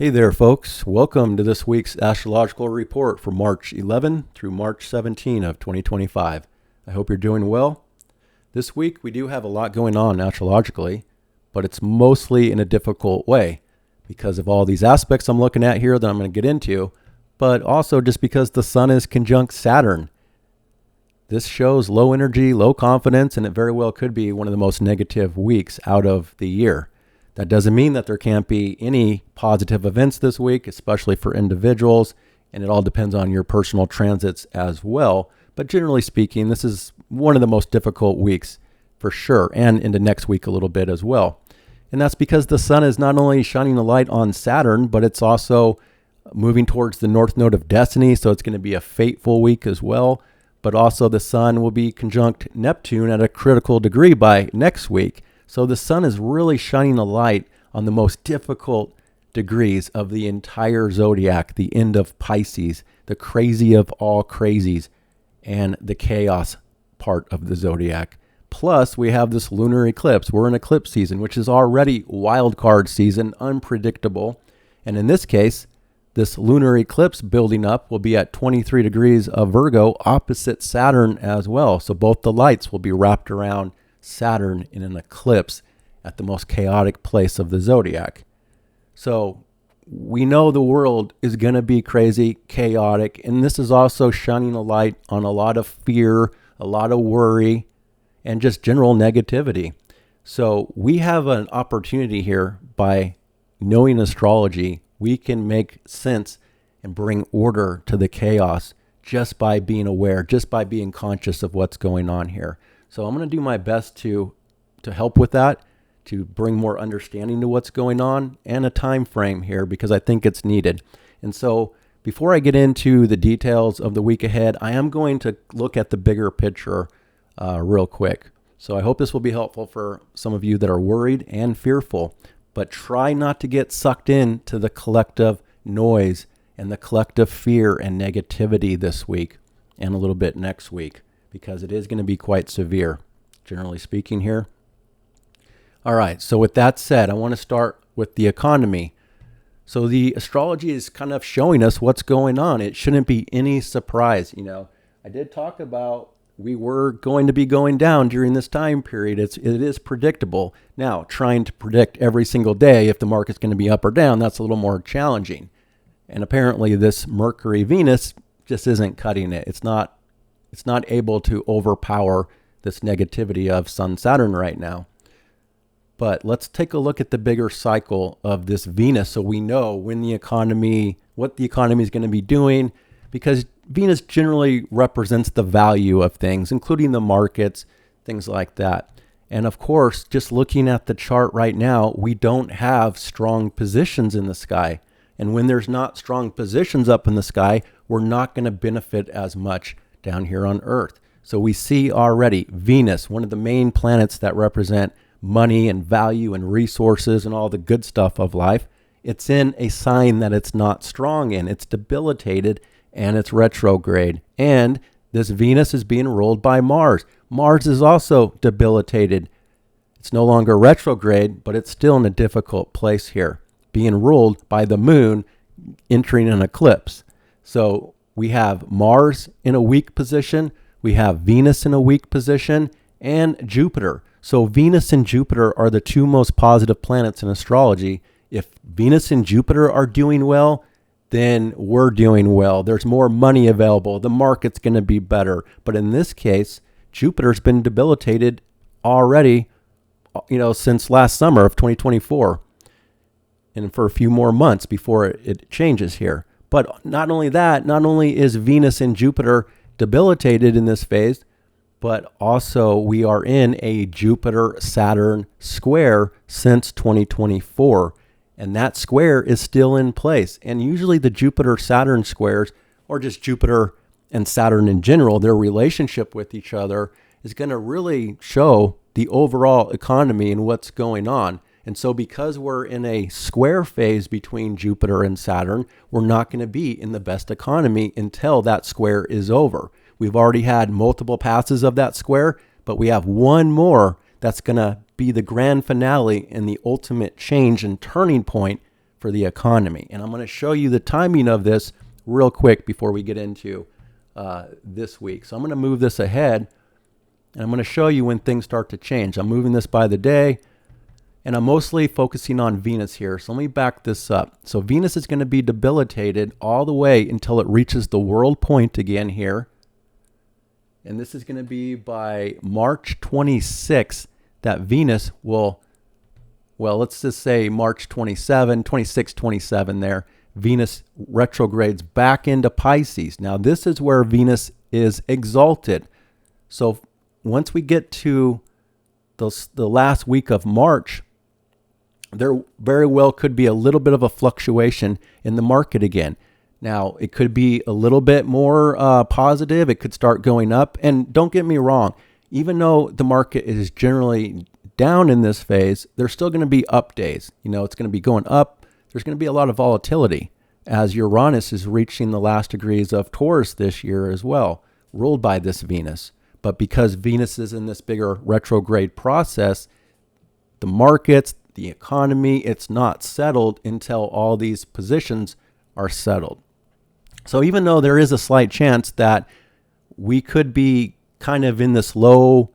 Hey there, folks. Welcome to this week's astrological report for March 11 through March 17 of 2025. I hope you're doing well. This week, we do have a lot going on astrologically, but it's mostly in a difficult way because of all these aspects I'm looking at here that I'm going to get into, but also just because the sun is conjunct Saturn. This shows low energy, low confidence, and it very well could be one of the most negative weeks out of the year. That doesn't mean that there can't be any positive events this week, especially for individuals, and it all depends on your personal transits as well. But generally speaking, this is one of the most difficult weeks for sure, and into next week a little bit as well. And that's because the sun is not only shining a light on Saturn, but it's also moving towards the north node of destiny, so it's going to be a fateful week as well. But also the sun will be conjunct Neptune at a critical degree by next week. So the sun is really shining a light on the most difficult degrees of the entire zodiac, the end of Pisces, the crazy of all crazies, and the chaos part of the zodiac. Plus, we have this lunar eclipse. We're in eclipse season, which is already wild card season, unpredictable. And in this case, this lunar eclipse building up will be at 23 degrees of Virgo, opposite Saturn as well. So both the lights will be wrapped around Saturn in an eclipse at the most chaotic place of the zodiac. So we know the world is going to be crazy, chaotic, and this is also shining a light on a lot of fear, a lot of worry, and just general negativity. So we have an opportunity here by knowing astrology. We can make sense and bring order to the chaos just by being aware, just by being conscious of what's going on here. So I'm going to do my best to help with that, to bring more understanding to what's going on and a time frame here because I think it's needed. And so before I get into the details of the week ahead, I am going to look at the bigger picture real quick. So I hope this will be helpful for some of you that are worried and fearful, but try not to get sucked into the collective noise and the collective fear and negativity this week and a little bit next week, because it is going to be quite severe, generally speaking here. All right, so with that said, I want to start with the economy. So the astrology is kind of showing us what's going on. It shouldn't be any surprise. I did talk about we were going to be going down during this time period. It is predictable. Now, trying to predict every single day if the market's going to be up or down, that's a little more challenging. And apparently this Mercury-Venus just isn't cutting it. It's not able to overpower this negativity of Sun-Saturn right now. But let's take a look at the bigger cycle of this Venus so we know what the economy is going to be doing, because Venus generally represents the value of things, including the markets, things like that. And of course, just looking at the chart right now, we don't have strong positions in the sky. And when there's not strong positions up in the sky, we're not going to benefit as much down here on Earth. So we see already Venus, one of the main planets that represent money and value and resources and all the good stuff of life. It's in a sign that it's not strong in. It's debilitated and it's retrograde. And this Venus is being ruled by Mars. Mars is also debilitated. It's no longer retrograde, but it's still in a difficult place here, being ruled by the moon entering an eclipse. So we have Mars in a weak position, we have Venus in a weak position, and Jupiter. So Venus and Jupiter are the two most positive planets in astrology. If Venus and Jupiter are doing well, then we're doing well. There's more money available. The market's going to be better. But in this case, Jupiter's been debilitated already, since last summer of 2024, and for a few more months before it changes here. But not only that, not only is Venus and Jupiter debilitated in this phase, but also we are in a Jupiter-Saturn square since 2024. And that square is still in place. And usually the Jupiter-Saturn squares, or just Jupiter and Saturn in general, their relationship with each other is going to really show the overall economy and what's going on. And so because we're in a square phase between Jupiter and Saturn, we're not going to be in the best economy until that square is over. We've already had multiple passes of that square, but we have one more that's going to be the grand finale and the ultimate change and turning point for the economy. And I'm going to show you the timing of this real quick before we get into this week. So I'm going to move this ahead, and I'm going to show you when things start to change. I'm moving this by the day, and I'm mostly focusing on Venus here. So let me back this up. So Venus is going to be debilitated all the way until it reaches the world point again here. And this is going to be by March 26th that Venus will, well, let's just say March 26, 27 there. Venus retrogrades back into Pisces. Now, this is where Venus is exalted. So once we get to the last week of March, there very well could be a little bit of a fluctuation in the market again. Now, it could be a little bit more positive. It could start going up. And don't get me wrong, even though the market is generally down in this phase, there's still going to be up days. You know, it's going to be going up. There's going to be a lot of volatility as Uranus is reaching the last degrees of Taurus this year as well, ruled by this Venus. But because Venus is in this bigger retrograde process, the markets, the economy, it's not settled until all these positions are settled. So even though there is a slight chance that we could be kind of in this low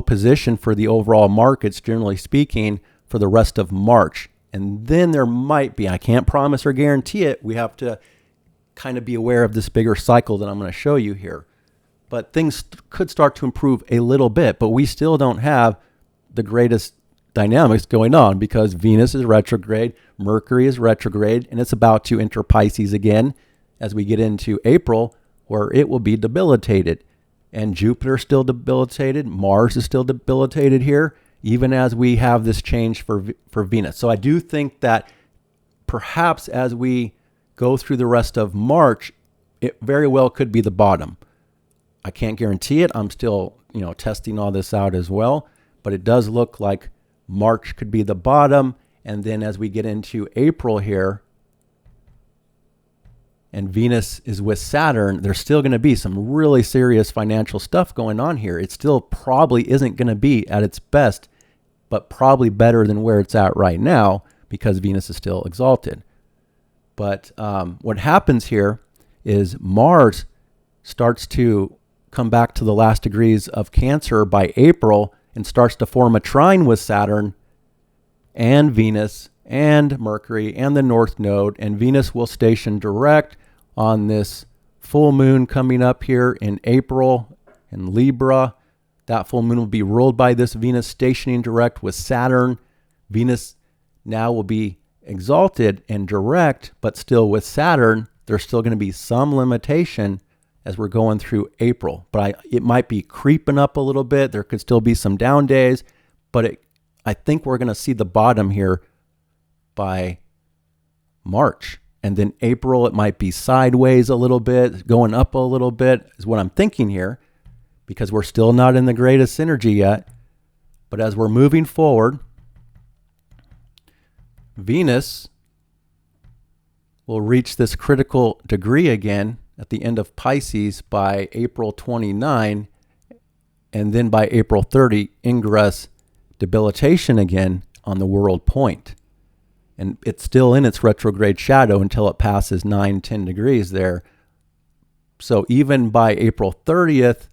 position for the overall markets, generally speaking, for the rest of March. And then there might be, I can't promise or guarantee it, we have to kind of be aware of this bigger cycle that I'm going to show you here. But things could start to improve a little bit, but we still don't have the greatest dynamics going on because Venus is retrograde, Mercury is retrograde, and it's about to enter Pisces again as we get into April, where it will be debilitated. And Jupiter is still debilitated, Mars is still debilitated here, even as we have this change for Venus. So I do think that perhaps as we go through the rest of March, it very well could be the bottom. I can't guarantee it. I'm still, testing all this out as well, but it does look like March could be the bottom. And then as we get into April here, and Venus is with Saturn, there's still going to be some really serious financial stuff going on here. It still probably isn't going to be at its best, but probably better than where it's at right now because Venus is still exalted. But what happens here is Mars starts to come back to the last degrees of Cancer by April and starts to form a trine with Saturn and Venus and Mercury and the North Node. And Venus will station direct on this full moon coming up here in April in Libra. That full moon will be ruled by this Venus stationing direct with Saturn. Venus now will be exalted and direct, but still with Saturn, there's still going to be some limitation as we're going through April. But it might be creeping up a little bit. There could still be some down days, but I think we're going to see the bottom here by March. And then April, it might be sideways a little bit, going up a little bit is what I'm thinking here, because we're still not in the greatest energy yet. But as we're moving forward, Venus will reach this critical degree again at the end of Pisces by April 29, and then by April 30, ingress debilitation again on the world point. And it's still in its retrograde shadow until it passes 9-10 degrees there. So even by April 30th,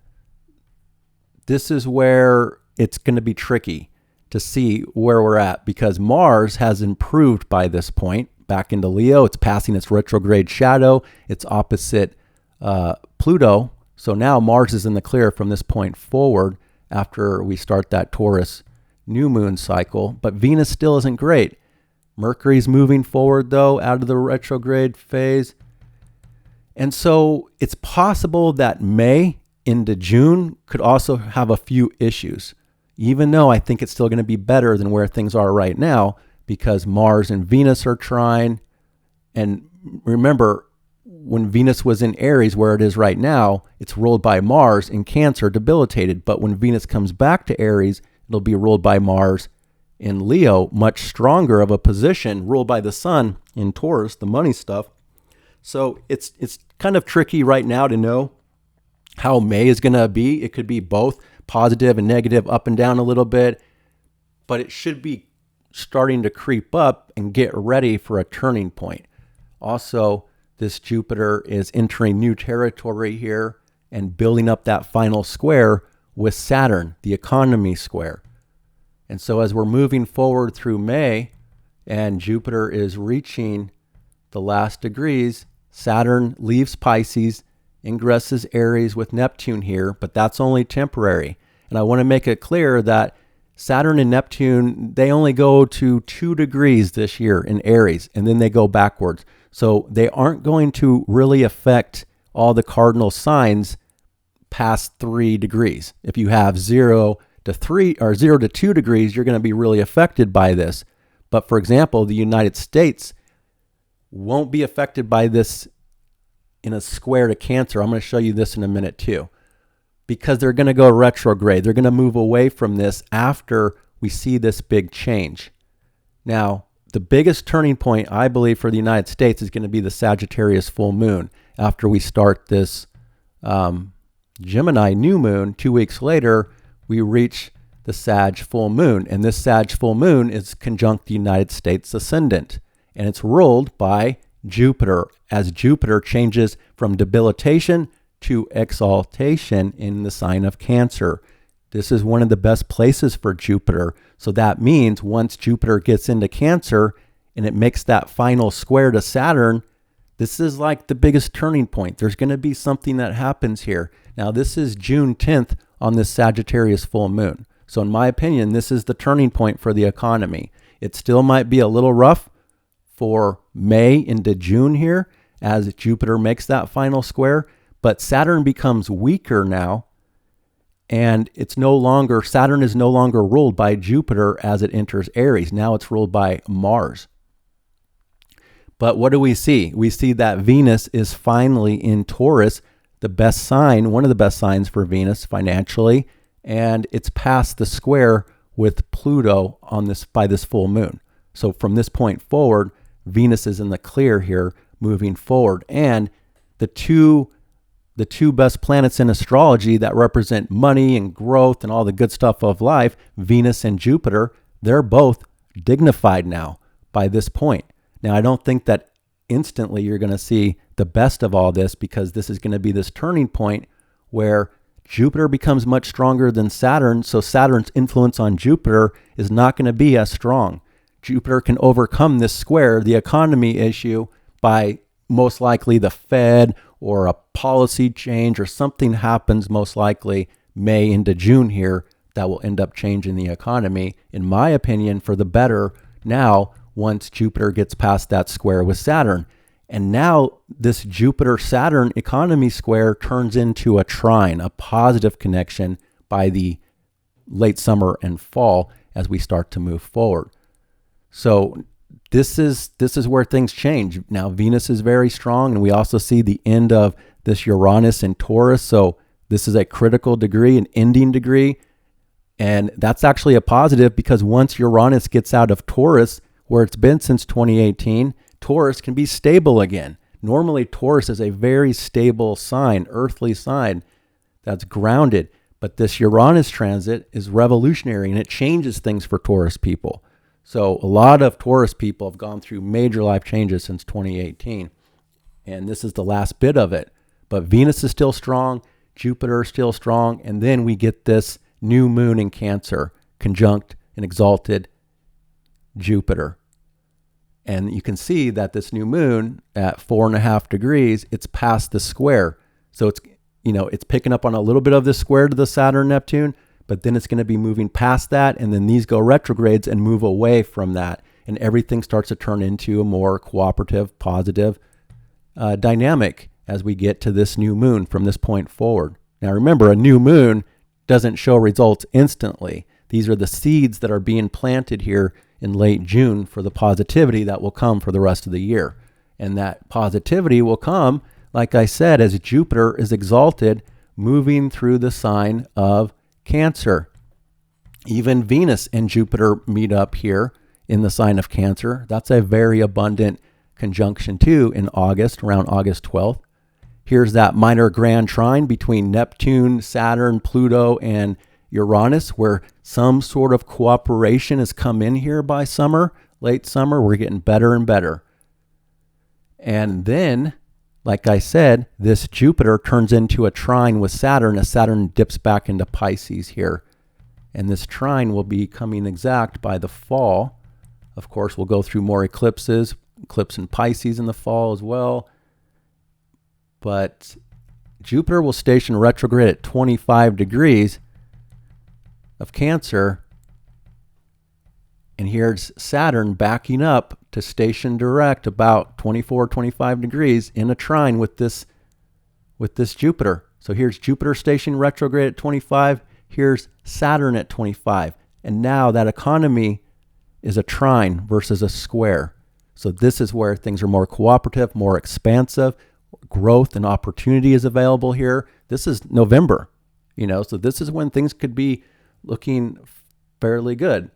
this is where it's going to be tricky to see where we're at, because Mars has improved by this point back into Leo. It's passing its retrograde shadow. It's opposite Pluto. So now Mars is in the clear from this point forward after we start that Taurus new moon cycle. But Venus still isn't great. Mercury's moving forward, though, out of the retrograde phase. And so it's possible that May into June could also have a few issues, even though I think it's still going to be better than where things are right now, because Mars and Venus are trine. And remember, when Venus was in Aries, where it is right now, it's ruled by Mars in Cancer, debilitated. But when Venus comes back to Aries, it'll be ruled by Mars in Leo, much stronger of a position, ruled by the Sun in Taurus, the money stuff. So it's kind of tricky right now to know how May is going to be. It could be both positive and negative, up and down a little bit, but it should be starting to creep up and get ready for a turning point. Also, this Jupiter is entering new territory here and building up that final square with Saturn, the economy square. And so as we're moving forward through May and Jupiter is reaching the last degrees, Saturn leaves Pisces, ingresses Aries with Neptune here, but that's only temporary. And I want to make it clear that Saturn and Neptune, they only go to 2 degrees this year in Aries, and then they go backwards. So they aren't going to really affect all the cardinal signs past 3 degrees. If you have 0 to 3 or 0 to 2 degrees, you're going to be really affected by this. But for example, the United States won't be affected by this in a square to Cancer. I'm going to show you this in a minute too, because they're going to go retrograde. They're going to move away from this after we see this big change. Now, the biggest turning point, I believe, for the United States is going to be the Sagittarius full moon. After we start this Gemini new moon, 2 weeks later, we reach the Sag full moon. And this Sag full moon is conjunct the United States ascendant. And it's ruled by Jupiter, as Jupiter changes from debilitation to exaltation in the sign of Cancer. This is one of the best places for Jupiter. So that means once Jupiter gets into Cancer and it makes that final square to Saturn, this is like the biggest turning point. There's going to be something that happens here. Now, this is June 10th on this Sagittarius full moon. So in my opinion, this is the turning point for the economy. It still might be a little rough for May into June here as Jupiter makes that final square, but Saturn becomes weaker now, and Saturn is no longer ruled by Jupiter as it enters Aries. Now it's ruled by Mars. But what do we see? We see that Venus is finally in Taurus, the best sign, one of the best signs for Venus financially, and it's past the square with Pluto by this full moon. So from this point forward, Venus is in the clear here moving forward. And the two best planets in astrology that represent money and growth and all the good stuff of life, Venus and Jupiter, they're both dignified now by this point. Now, I don't think that instantly you're going to see the best of all this, because this is going to be this turning point where Jupiter becomes much stronger than Saturn. So Saturn's influence on Jupiter is not going to be as strong. Jupiter can overcome this square, the economy issue, by most likely the Fed or a policy change or something happens most likely May into June here that will end up changing the economy, in my opinion, for the better now once Jupiter gets past that square with Saturn. And now this Jupiter-Saturn economy square turns into a trine, a positive connection by the late summer and fall as we start to move forward. So this is where things change. Now Venus is very strong, and we also see the end of this Uranus in Taurus. So this is a critical degree, an ending degree. And that's actually a positive, because once Uranus gets out of Taurus, where it's been since 2018, Taurus can be stable again. Normally, Taurus is a very stable sign, earthly sign that's grounded. But this Uranus transit is revolutionary, and it changes things for Taurus people. So a lot of Taurus people have gone through major life changes since 2018. And this is the last bit of it. But Venus is still strong, Jupiter is still strong, and then we get this new moon in Cancer, conjunct and exalted Jupiter. And you can see that this new moon at 4.5 degrees, it's past the square. So it's picking up on a little bit of the square to the Saturn Neptune, but then it's going to be moving past that, and then these go retrogrades and move away from that. And everything starts to turn into a more cooperative, positive dynamic as we get to this new moon from this point forward. Now remember, a new moon doesn't show results instantly. These are the seeds that are being planted here in late June for the positivity that will come for the rest of the year. And that positivity will come, like I said, as Jupiter is exalted, moving through the sign of Cancer. Even Venus and Jupiter meet up here in the sign of Cancer. That's a very abundant conjunction too in August, around August 12th. Here's that minor grand trine between Neptune, Saturn, Pluto, and Uranus, where some sort of cooperation has come in here by summer, late summer. We're getting better and better. And then, like I said, this Jupiter turns into a trine with Saturn as Saturn dips back into Pisces here. And this trine will be coming exact by the fall. Of course, we'll go through more eclipses, eclipse in Pisces in the fall as well. But Jupiter will station retrograde at 25 degrees of Cancer. And here's Saturn backing up to station direct about 24, 25 degrees in a trine with this Jupiter. So here's Jupiter stationing retrograde at 25. Here's Saturn at 25. And now that economy is a trine versus a square. So this is where things are more cooperative, more expansive. Growth and opportunity is available here. This is November, so this is when things could be looking fairly good.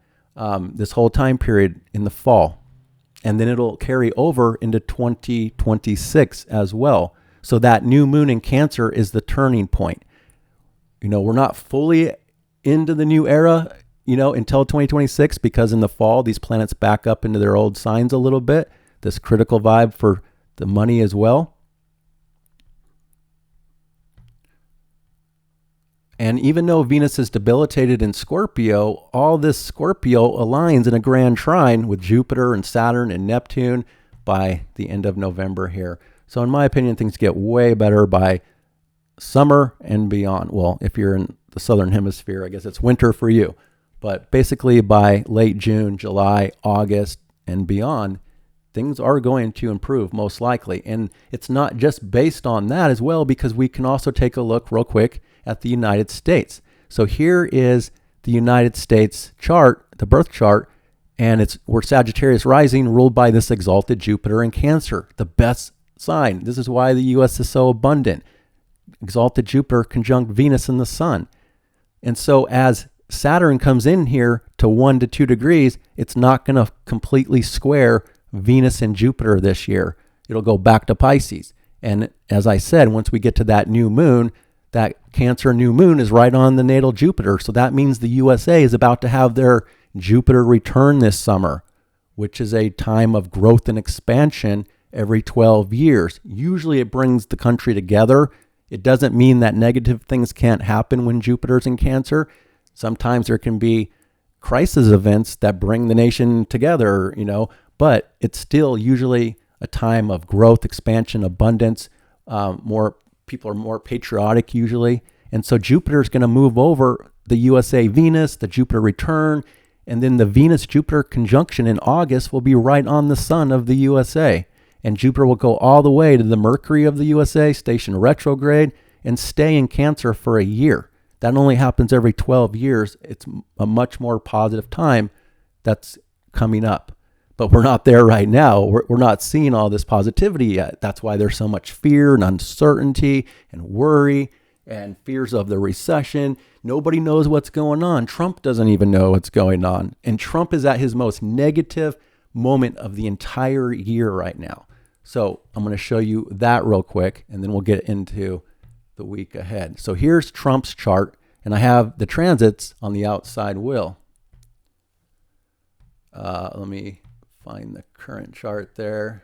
This whole time period in the fall. And then it'll carry over into 2026 as well. So that new moon in Cancer is the turning point. We're not fully into the new era, until 2026, because in the fall, these planets back up into their old signs a little bit. This critical vibe for the money as well. And even though Venus is debilitated in Scorpio, all this Scorpio aligns in a grand trine with Jupiter and Saturn and Neptune by the end of November here. So in my opinion, things get way better by summer and beyond. Well, if you're in the southern hemisphere, I guess it's winter for you. But basically by late June, July, August, and beyond, things are going to improve most likely. And it's not just based on that as well, because we can also take a look real quick at the United States. So here is the United States chart, the birth chart, and we're Sagittarius rising, ruled by this exalted Jupiter in Cancer, the best sign. This is why the U.S. is so abundant. Exalted Jupiter conjunct Venus and the Sun. And so as Saturn comes in here to 1 to 2 degrees, it's not going to completely square Venus and Jupiter this year. It'll go back to Pisces. And as I said, once we get to that new moon, that Cancer new moon is right on the natal Jupiter. So that means the USA is about to have their Jupiter return this summer, which is a time of growth and expansion every 12 years. Usually it brings the country together. It doesn't mean that negative things can't happen when Jupiter's in Cancer. Sometimes there can be crisis events that bring the nation together, but it's still usually a time of growth, expansion, abundance. More people are more patriotic usually. And so Jupiter is going to move over the USA Venus, the Jupiter return, and then the Venus-Jupiter conjunction in August will be right on the sun of the USA. And Jupiter will go all the way to the Mercury of the USA, station retrograde, and stay in Cancer for a year. That only happens every 12 years. It's a much more positive time that's coming up. But we're not there right now. We're not seeing all this positivity yet. That's why there's so much fear and uncertainty and worry and fears of the recession. Nobody knows what's going on. Trump doesn't even know what's going on. And Trump is at his most negative moment of the entire year right now. So I'm going to show you that real quick, and then we'll get into the week ahead. So here's Trump's chart, and I have the transits on the outside wheel. Let me find the current chart there.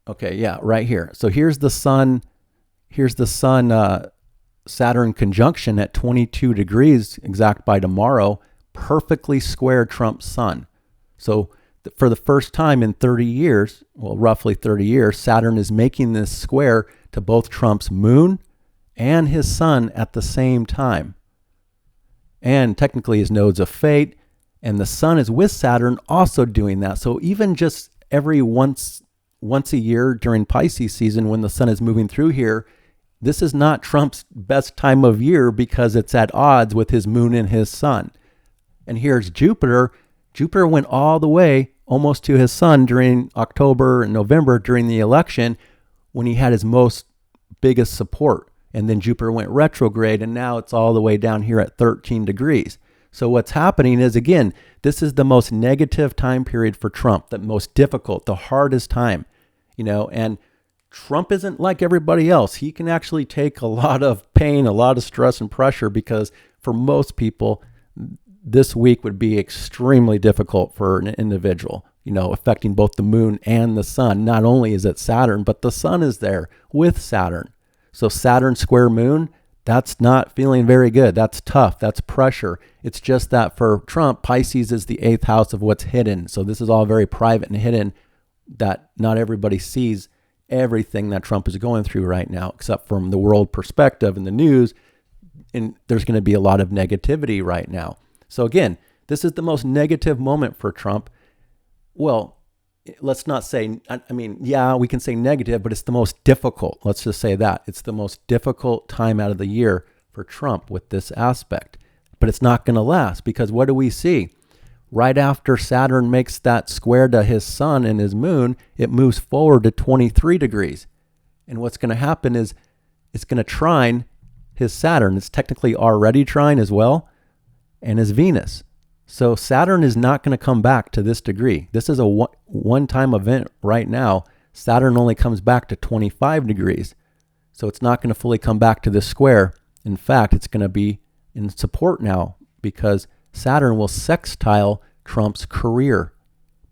Okay, yeah, right here. So here's the sun. Here's the sun Saturn conjunction at 22 degrees exact by tomorrow, perfectly square Trump's sun. So for the first time in 30 years, well, roughly 30 years, Saturn is making this square to both Trump's moon and his sun at the same time. And technically his nodes of fate, and the sun is with Saturn also doing that. So even just every once a year during Pisces season when the sun is moving through here, this is not Trump's best time of year because it's at odds with his moon and his sun. And here's Jupiter. Jupiter went all the way almost to his sun during October and November during the election when he had his biggest support. And then Jupiter went retrograde, and now it's all the way down here at 13 degrees. So what's happening is, again, this is the most negative time period for Trump, the most difficult, the hardest time, and Trump isn't like everybody else. He can actually take a lot of pain, a lot of stress and pressure, because for most people, this week would be extremely difficult for an individual, affecting both the moon and the sun. Not only is it Saturn, but the sun is there with Saturn. So Saturn square moon, that's not feeling very good. That's tough. That's pressure. It's just that for Trump, Pisces is the 8th house of what's hidden. So this is all very private and hidden, that not everybody sees everything that Trump is going through right now, except from the world perspective in the news. And there's going to be a lot of negativity right now. So again, this is the most negative moment for Trump. Well, let's not say, we can say negative, but it's the most difficult. Let's just say that. It's the most difficult time out of the year for Trump with this aspect. But it's not going to last, because what do we see? Right after Saturn makes that square to his sun and his moon, it moves forward to 23 degrees. And what's going to happen is it's going to trine his Saturn. It's technically already trine as well, and his Venus. So Saturn is not going to come back to this degree. This is a one-time event right now. Saturn only comes back to 25 degrees. So it's not going to fully come back to this square. In fact, it's going to be in support now, because Saturn will sextile Trump's career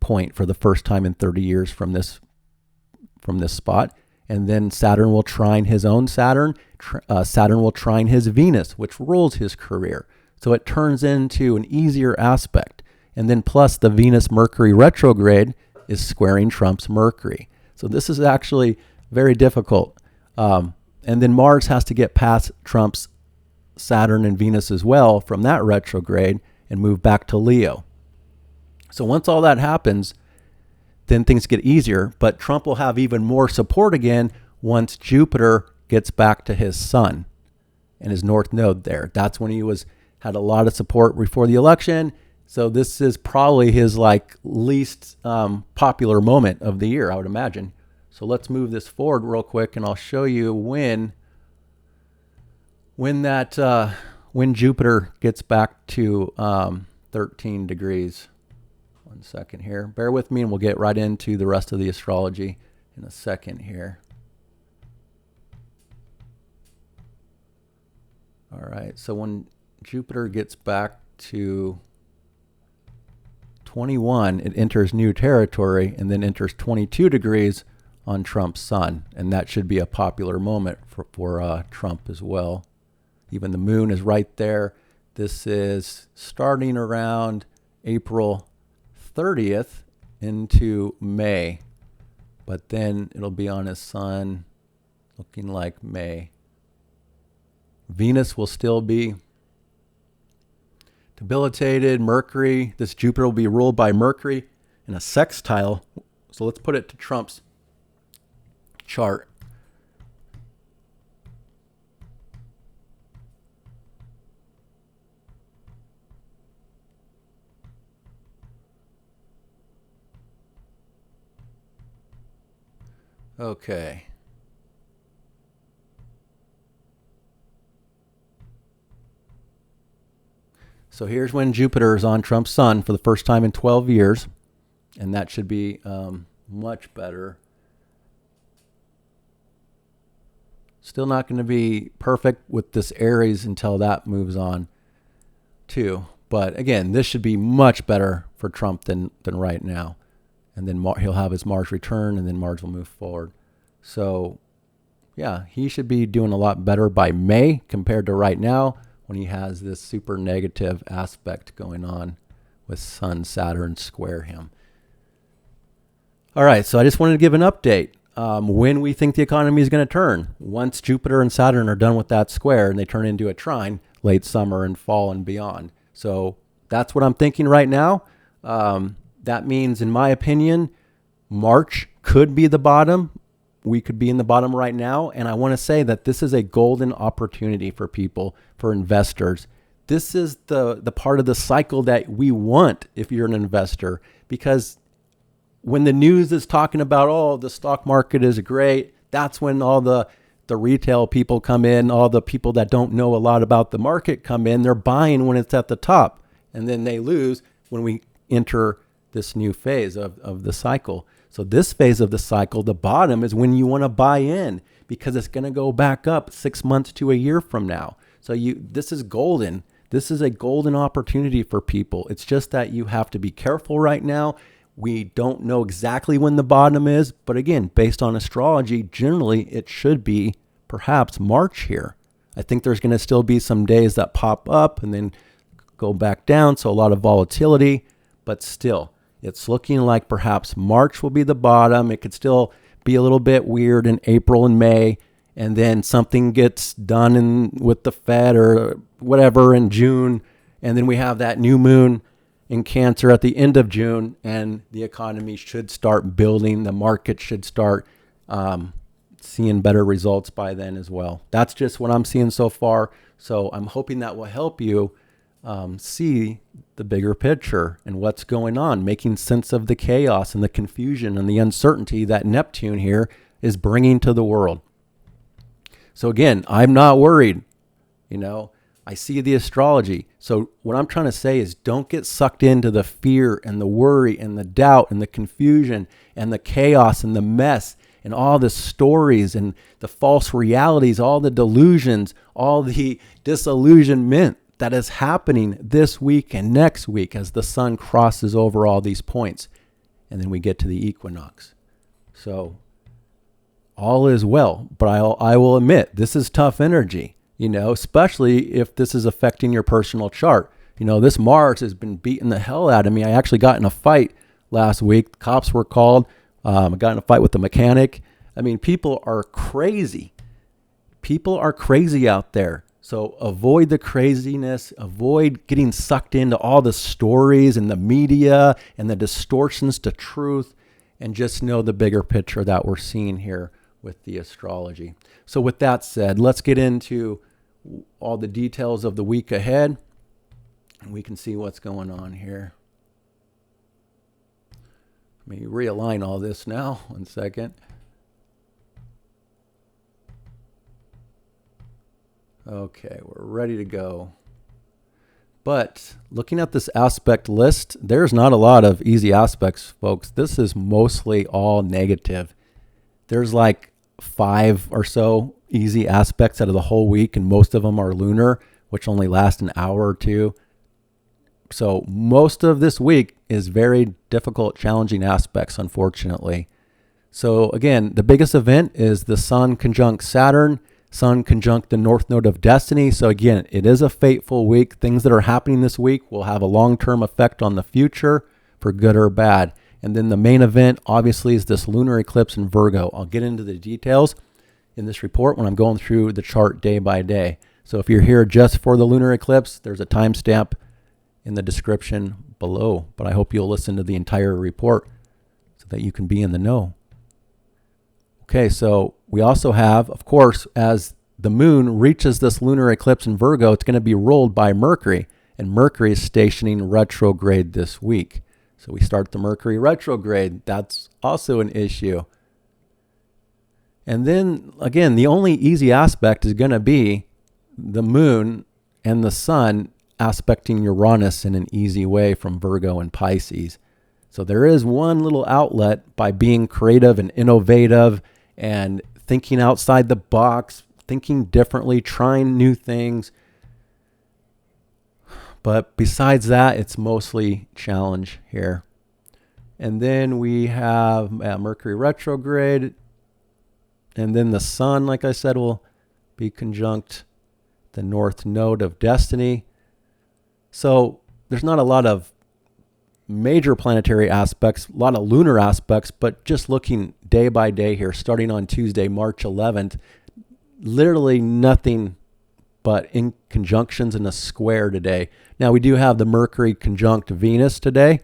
point for the first time in 30 years from this spot. And then Saturn will trine his own Saturn. Saturn will trine his Venus, which rules his career. So it turns into an easier aspect. And then plus the Venus-Mercury retrograde is squaring Trump's Mercury. So this is actually very difficult. And then Mars has to get past Trump's Saturn and Venus as well from that retrograde and move back to Leo. So once all that happens, then things get easier. But Trump will have even more support again once Jupiter gets back to his sun and his north node there. That's when he had a lot of support before the election. So this is probably his least popular moment of the year, I would imagine. So let's move this forward real quick, and I'll show you when Jupiter gets back to 13 degrees. 1 second here. Bear with me, and we'll get right into the rest of the astrology in a second here. All right, so when Jupiter gets back to 21, it enters new territory and then enters 22 degrees on Trump's sun. And that should be a popular moment for Trump as well. Even the moon is right there. This is starting around April 30th into May. But then it'll be on his sun looking like May. Venus will still be debilitated. Mercury, this Jupiter will be ruled by Mercury in a sextile. So let's put it to Trump's chart. Okay. So here's when Jupiter is on Trump's sun for the first time in 12 years. And that should be much better. Still not going to be perfect with this Aries until that moves on too. But again, this should be much better for Trump than right now. And then he'll have his Mars return, and then Mars will move forward. So yeah, he should be doing a lot better by May compared to right now, when he has this super negative aspect going on with Sun, Saturn square him. All right, so I just wanted to give an update. When we think the economy is going to turn. Once Jupiter and Saturn are done with that square and they turn into a trine, late summer and fall and beyond. So that's what I'm thinking right now. That means, in my opinion, March could be the bottom. We could be in the bottom right now. And I want to say that this is a golden opportunity for people, for investors. This is the part of the cycle that we want if you're an investor, because when the news is talking about, oh, the stock market is great, that's when all the retail people come in, all the people that don't know a lot about the market come in. They're buying when it's at the top, and then they lose when we enter this new phase of the cycle. So this phase of the cycle, the bottom, is when you want to buy in because it's going to go back up 6 months to a year from now. So this is golden. This is a golden opportunity for people. It's just that you have to be careful right now. We don't know exactly when the bottom is, but again, based on astrology, generally it should be perhaps March here. I think there's going to still be some days that pop up and then go back down, so a lot of volatility, but still, it's looking like perhaps March will be the bottom. It could still be a little bit weird in April and May, and then something gets done with the Fed or whatever in June, and then we have that new moon in Cancer at the end of June, and the economy should start building. The market should start seeing better results by then as well. That's just what I'm seeing so far. So I'm hoping that will help you see the bigger picture and what's going on, making sense of the chaos and the confusion and the uncertainty that Neptune here is bringing to the world. So again, I'm not worried. I see the astrology. So what I'm trying to say is don't get sucked into the fear and the worry and the doubt and the confusion and the chaos and the mess and all the stories and the false realities, all the delusions, all the disillusionment that is happening this week and next week as the sun crosses over all these points. And then we get to the equinox. So all is well, but I will admit this is tough energy, especially if this is affecting your personal chart. This Mars has been beating the hell out of me. I actually got in a fight last week. Cops were called. I got in a fight with the mechanic. I mean, people are crazy. People are crazy out there. So avoid the craziness, avoid getting sucked into all the stories and the media and the distortions to truth, and just know the bigger picture that we're seeing here with the astrology. So with that said, let's get into all the details of the week ahead, and we can see what's going on here. Let me realign all this now. 1 second. Okay, we're ready to go. But looking at this aspect list, there's not a lot of easy aspects, folks. This is mostly all negative. There's like 5 or so easy aspects out of the whole week, and most of them are lunar, which only last an hour or two. So most of this week is very difficult, challenging aspects, unfortunately. So again, the biggest event is the Sun conjunct Saturn, Sun conjunct the North Node of Destiny. So again, it is a fateful week. Things that are happening this week will have a long-term effect on the future for good or bad. And then the main event, obviously, is this lunar eclipse in Virgo. I'll get into the details in this report when I'm going through the chart day by day. So if you're here just for the lunar eclipse, there's a timestamp in the description below. But I hope you'll listen to the entire report so that you can be in the know. Okay, so we also have, of course, as the moon reaches this lunar eclipse in Virgo, it's going to be ruled by Mercury, and Mercury is stationing retrograde this week. So we start the Mercury retrograde. That's also an issue. And then, again, the only easy aspect is going to be the moon and the sun aspecting Uranus in an easy way from Virgo and Pisces. So there is one little outlet by being creative and innovative and thinking outside the box, thinking differently, trying new things. But besides that, it's mostly challenge here. And then we have Mercury retrograde. And then the sun, like I said, will be conjunct the North Node of Destiny. So there's not a lot of major planetary aspects, a lot of lunar aspects, but just looking day by day here, starting on Tuesday, March 11th, literally nothing but in conjunctions and a square today. Now we do have the Mercury conjunct Venus today.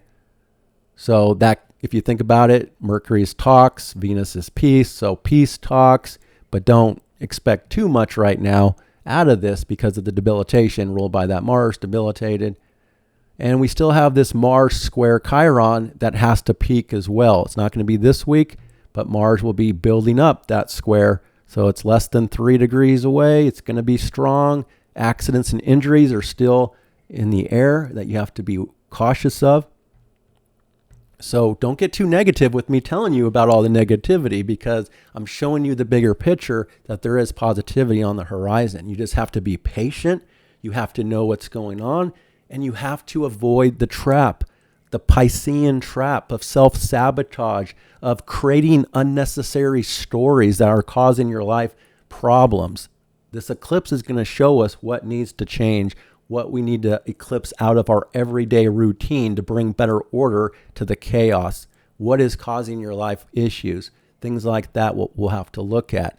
So that, if you think about it, Mercury is talks, Venus is peace. So peace talks, but don't expect too much right now out of this because of the debilitation ruled by that Mars, debilitated. And we still have this Mars square Chiron that has to peak as well. It's not going to be this week, but Mars will be building up that square. So it's less than 3 degrees away. It's going to be strong. Accidents and injuries are still in the air that you have to be cautious of. So don't get too negative with me telling you about all the negativity, because I'm showing you the bigger picture that there is positivity on the horizon. You just have to be patient. You have to know what's going on, and you have to avoid the trap, the Piscean trap of self-sabotage, of creating unnecessary stories that are causing your life problems. This eclipse is going to show us what needs to change, what we need to eclipse out of our everyday routine to bring better order to the chaos. What is causing your life issues? Things like that we'll have to look at.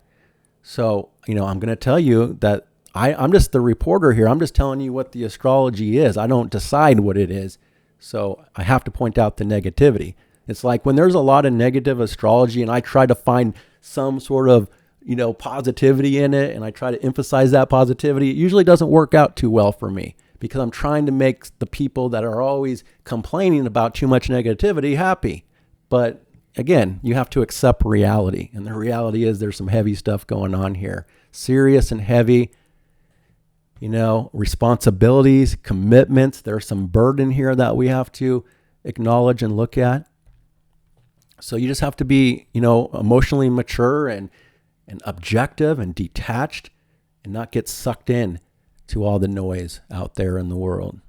So, I'm going to tell you that I'm just the reporter here. I'm just telling you what the astrology is. I don't decide what it is. So I have to point out the negativity. It's like when there's a lot of negative astrology and I try to find some sort of positivity in it, and I try to emphasize that positivity, it usually doesn't work out too well for me, because I'm trying to make the people that are always complaining about too much negativity happy. But again, you have to accept reality. And the reality is there's some heavy stuff going on here. Serious and heavy, responsibilities, commitments. There's some burden here that we have to acknowledge and look at. So you just have to be, emotionally mature and objective and detached, and not get sucked in to all the noise out there in the world.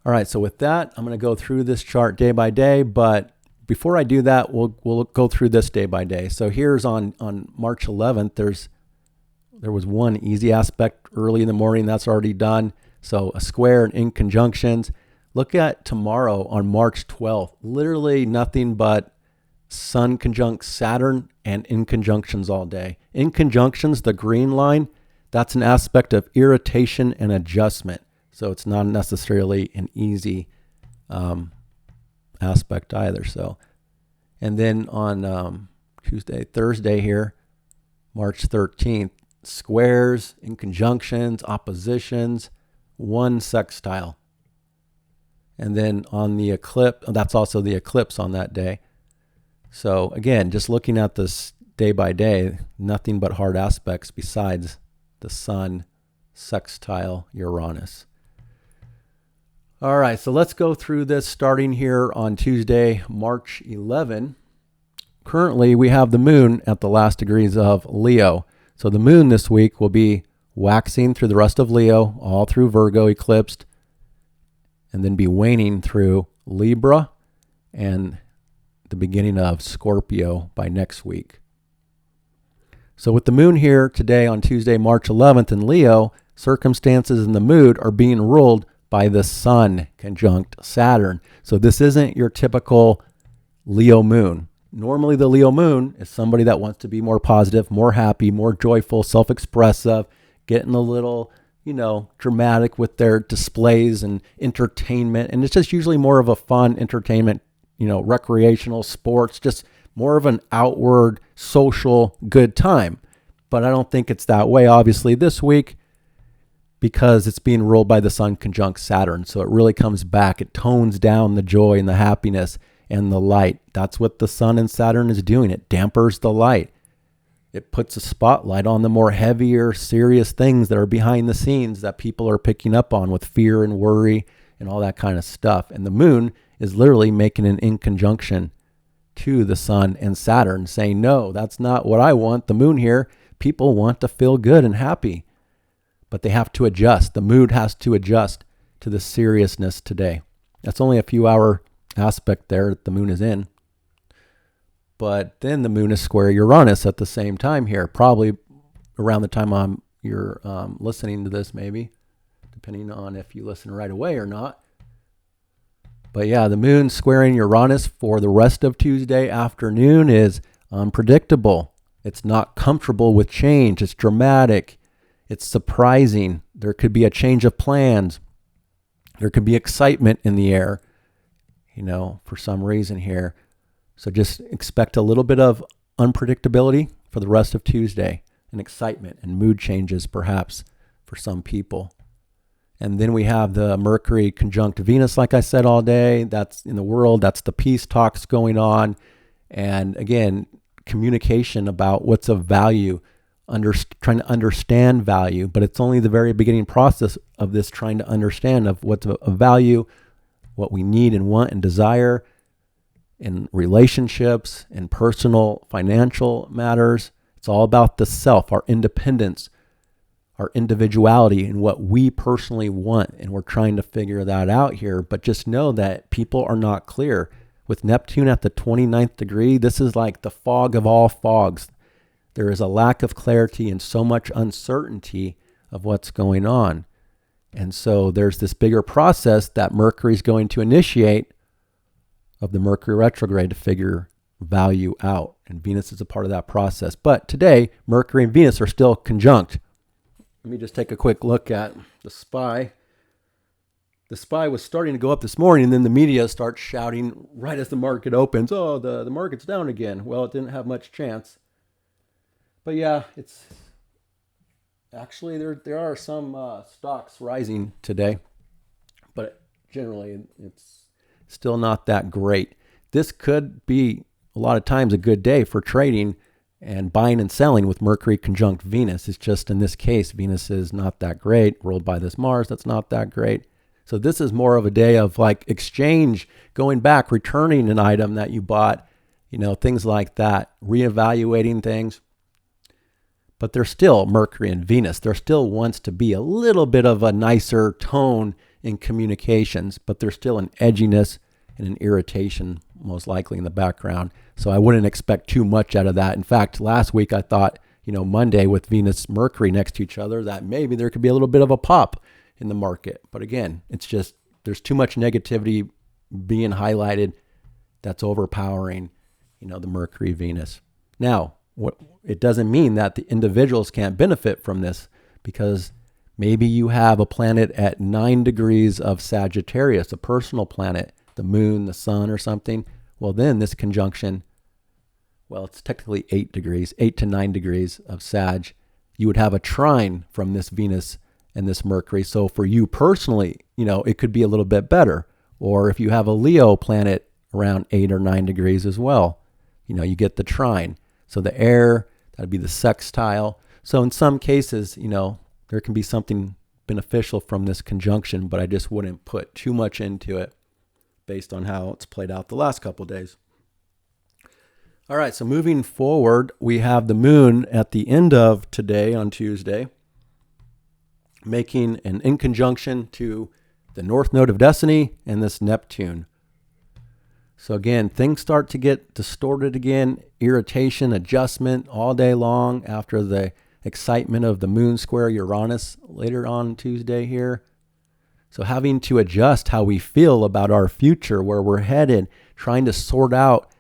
All right, so with that, I'm going to go through this chart day by day, but before I do that, we'll go through this day by day. So here's on March 11th, there was one easy aspect early in the morning that's already done. So a square and in conjunctions. Look at tomorrow on March 12th, literally nothing but Sun conjunct Saturn and in conjunctions all day. In conjunctions, the green line, that's an aspect of irritation and adjustment. So it's not necessarily an easy aspect either. So, and then on Thursday here, March 13th, squares, in conjunctions, oppositions, one sextile. And then on the eclipse, that's also the eclipse on that day. So again, just looking at this day by day, nothing but hard aspects besides the Sun sextile Uranus. All right, so let's go through this starting here on Tuesday, March 11. Currently, we have the moon at the last degrees of Leo. So the moon this week will be waxing through the rest of Leo, all through Virgo eclipsed, and then be waning through Libra and the beginning of Scorpio by next week. So with the moon here today on Tuesday, March 11th in Leo, circumstances in the mood are being ruled by the Sun conjunct Saturn. So this isn't your typical Leo moon. Normally the Leo moon is somebody that wants to be more positive, more happy, more joyful, self-expressive, getting a little, dramatic with their displays and entertainment. And it's just usually more of a fun entertainment, recreational sports, just more of an outward social good time. But I don't think it's that way, obviously, this week, because it's being ruled by the Sun conjunct Saturn. So it really comes back. It tones down the joy and the happiness and the light. That's what the Sun and Saturn is doing. It dampers the light. It puts a spotlight on the more heavier, serious things that are behind the scenes that people are picking up on with fear and worry and all that kind of stuff. And the moon is literally making an in conjunction to the Sun and Saturn, saying, no, that's not what I want. The moon here, people want to feel good and happy, but they have to adjust. The mood has to adjust to the seriousness today. That's only a few hour aspect there that the moon is in. But then the moon is square Uranus at the same time here, probably around the time you're listening to this, maybe, depending on if you listen right away or not. But yeah, the moon squaring Uranus for the rest of Tuesday afternoon is unpredictable. It's not comfortable with change. It's dramatic. It's surprising. There could be a change of plans. There could be excitement in the air, for some reason here. So just expect a little bit of unpredictability for the rest of Tuesday, and excitement and mood changes perhaps for some people. And then we have the Mercury conjunct Venus, like I said, all day. That's in the world. That's the peace talks going on. And again, communication about what's of value, trying to understand value. But it's only the very beginning process of this trying to understand of what's of value, what we need and want and desire in relationships, in personal financial matters. It's all about the self, our independence, our individuality, and what we personally want. And we're trying to figure that out here. But just know that people are not clear. With Neptune at the 29th degree, this is like the fog of all fogs. There is a lack of clarity and so much uncertainty of what's going on. And so there's this bigger process that Mercury is going to initiate of the Mercury retrograde to figure value out. And Venus is a part of that process. But today, Mercury and Venus are still conjunct. Let me just take a quick look at the SPY. The SPY was starting to go up this morning, and then the media starts shouting right as the market opens, oh, the market's down again. Well, it didn't have much chance. But yeah, it's actually, there are some stocks rising today, but generally it's still not that great. This could be a lot of times a good day for trading and buying and selling with Mercury conjunct Venus. It's just in this case, Venus is not that great, ruled by this Mars that's not that great. So this is more of a day of like exchange, going back, returning an item that you bought, things like that, reevaluating things. But there's still Mercury and Venus. There still wants to be a little bit of a nicer tone in communications, but there's still an edginess and an irritation most likely in the background. So I wouldn't expect too much out of that. In fact, last week I thought, Monday with Venus, Mercury next to each other, that maybe there could be a little bit of a pop in the market. But again, it's just, there's too much negativity being highlighted that's overpowering, the Mercury Venus. Now, it doesn't mean that the individuals can't benefit from this, because maybe you have a planet at 9 degrees of Sagittarius, a personal planet, the moon, the sun or something. Well, then this conjunction, it's technically 8 to 9 degrees of Sag. You would have a trine from this Venus and this Mercury. So for you personally, it could be a little bit better. Or if you have a Leo planet around 8 or 9 degrees as well, you get the trine. So the air, that'd be the sextile. So in some cases, there can be something beneficial from this conjunction, but I just wouldn't put too much into it based on how it's played out the last couple of days. All right, so moving forward, we have the moon at the end of today on Tuesday, making an in conjunction to the North Node of Destiny and this Neptune. So again, things start to get distorted again, irritation, adjustment all day long after the excitement of the moon square Uranus later on Tuesday here. So having to adjust how we feel about our future, where we're headed, trying to sort out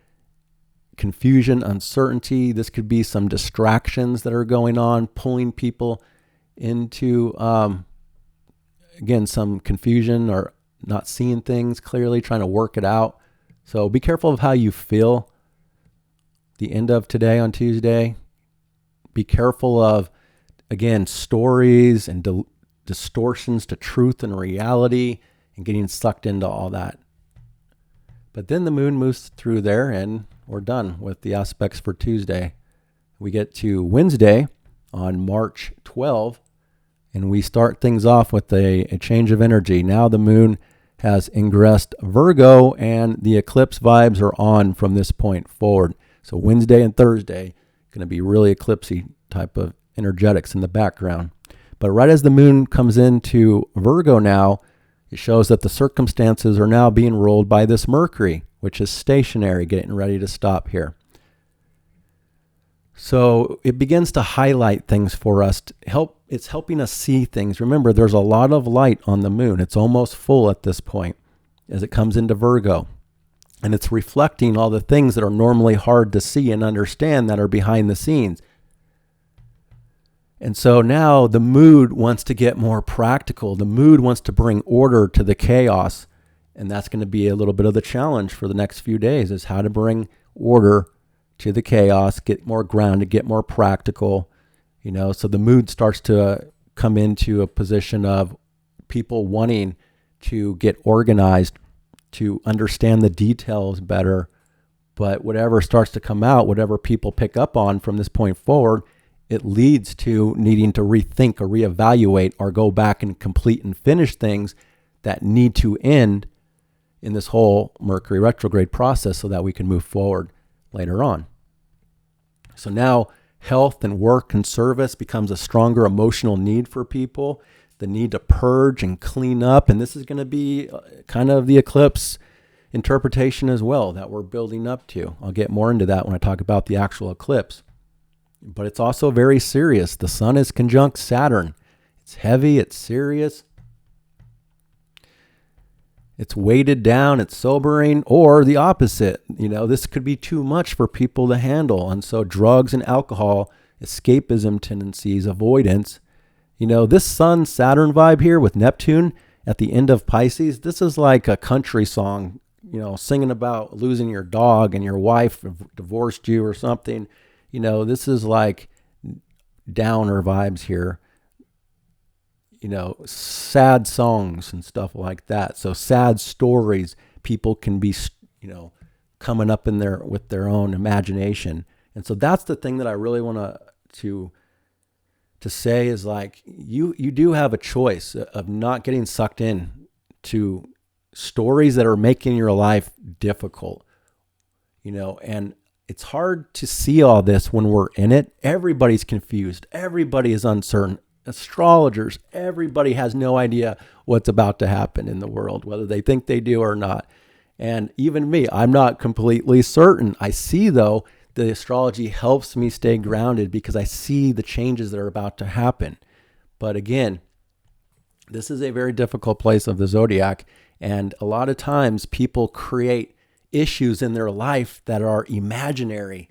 confusion, uncertainty. This could be some distractions that are going on, pulling people into, again, some confusion or not seeing things clearly, trying to work it out. So be careful of how you feel the end of today on Tuesday. Be careful of, again, stories and distortions to truth and reality and getting sucked into all that. But then the moon moves through there and we're done with the aspects for Tuesday. We get to Wednesday on March 12 and we start things off with a change of energy. Now the moon has ingressed Virgo and the eclipse vibes are on from this point forward. So Wednesday and Thursday going to be really eclipsy type of energetics in the background. But right as the moon comes into Virgo now, it shows that the circumstances are now being ruled by this Mercury, which is stationary, getting ready to stop here. So it begins to highlight things for us. It's helping us see things. Remember, there's a lot of light on the moon. It's almost full at this point as it comes into Virgo. And it's reflecting all the things that are normally hard to see and understand that are behind the scenes. And so now the mood wants to get more practical. The mood wants to bring order to the chaos. And that's going to be a little bit of the challenge for the next few days, is how to bring order to the chaos, get more grounded, get more practical. So the mood starts to come into a position of people wanting to get organized, to understand the details better. But whatever starts to come out, whatever people pick up on from this point forward, it leads to needing to rethink or reevaluate or go back and complete and finish things that need to end in this whole Mercury retrograde process so that we can move forward later on. So now health and work and service becomes a stronger emotional need for people, the need to purge and clean up. And this is going to be kind of the eclipse interpretation as well that we're building up to. I'll get more into that when I talk about the actual eclipse. But it's also very serious. The sun is conjunct Saturn. It's heavy, it's serious. It's weighted down, it's sobering, or the opposite. This could be too much for people to handle. And so drugs and alcohol, escapism tendencies, avoidance. This Sun-Saturn vibe here with Neptune at the end of Pisces, this is like a country song, singing about losing your dog and your wife divorced you or something. This is like downer vibes here. Sad songs and stuff like that. So sad stories, people can be, coming up with their own imagination. And so that's the thing that I really want to say is like, you do have a choice of not getting sucked in to stories that are making your life difficult, and it's hard to see all this when we're in it. Everybody's confused. Everybody is uncertain. Astrologers, everybody has no idea what's about to happen in the world, whether they think they do or not. And even me, I'm not completely certain. I see, though, the astrology helps me stay grounded because I see the changes that are about to happen. But again, this is a very difficult place of the zodiac. And a lot of times people create issues in their life that are imaginary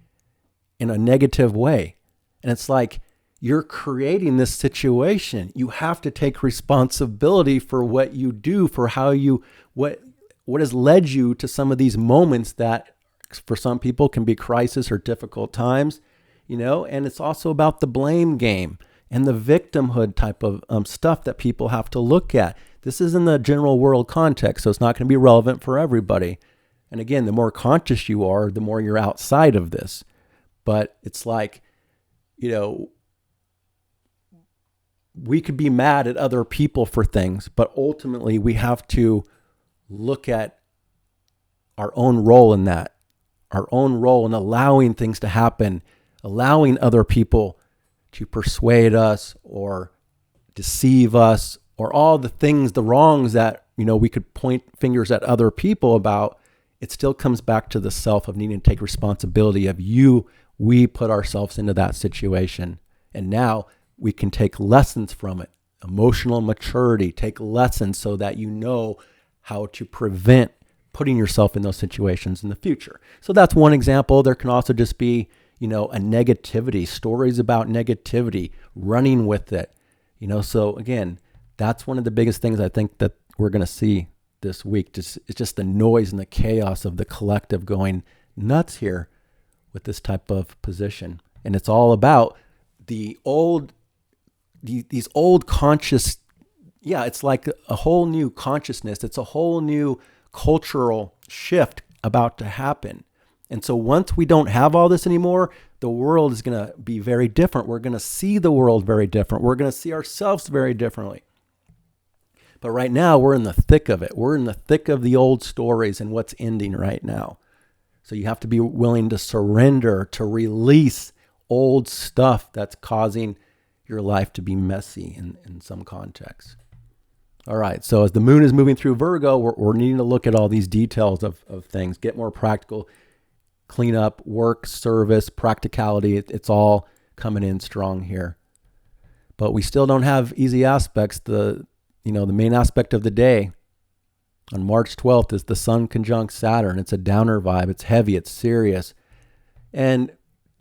in a negative way. And it's like, you're creating this situation. You have to take responsibility for what you do, for how what has led you to some of these moments that for some people can be crisis or difficult times, and it's also about the blame game and the victimhood type of stuff that people have to look at. This is in the general world context, so it's not going to be relevant for everybody. And again, the more conscious you are, the more you're outside of this. But it's like, we could be mad at other people for things, but ultimately we have to look at our own role in that, our own role in allowing things to happen, allowing other people to persuade us or deceive us, or all the things, the wrongs that, we could point fingers at other people about. It still comes back to the self of needing to take responsibility of we put ourselves into that situation. And now we can take lessons from it, emotional maturity, take lessons so that you know how to prevent putting yourself in those situations in the future. So that's one example. There can also just be, a negativity, stories about negativity, running with it. So again, that's one of the biggest things I think that we're going to see this week. It's just the noise and the chaos of the collective going nuts here with this type of position. And it's all about these old conscious, it's like a whole new consciousness. It's a whole new cultural shift about to happen. And so once we don't have all this anymore, the world is going to be very different. We're going to see the world very different. We're going to see ourselves very differently. But right now, we're in the thick of it. We're in the thick of the old stories and what's ending right now. So you have to be willing to surrender, to release old stuff that's causing your life to be messy in some context. All right, so as the moon is moving through Virgo, we're needing to look at all these details of things, get more practical, clean up, work, service, practicality. It's all coming in strong here. But we still don't have easy aspects. The main aspect of the day on March 12th is the Sun conjunct Saturn. It's a downer vibe. It's heavy. It's serious. And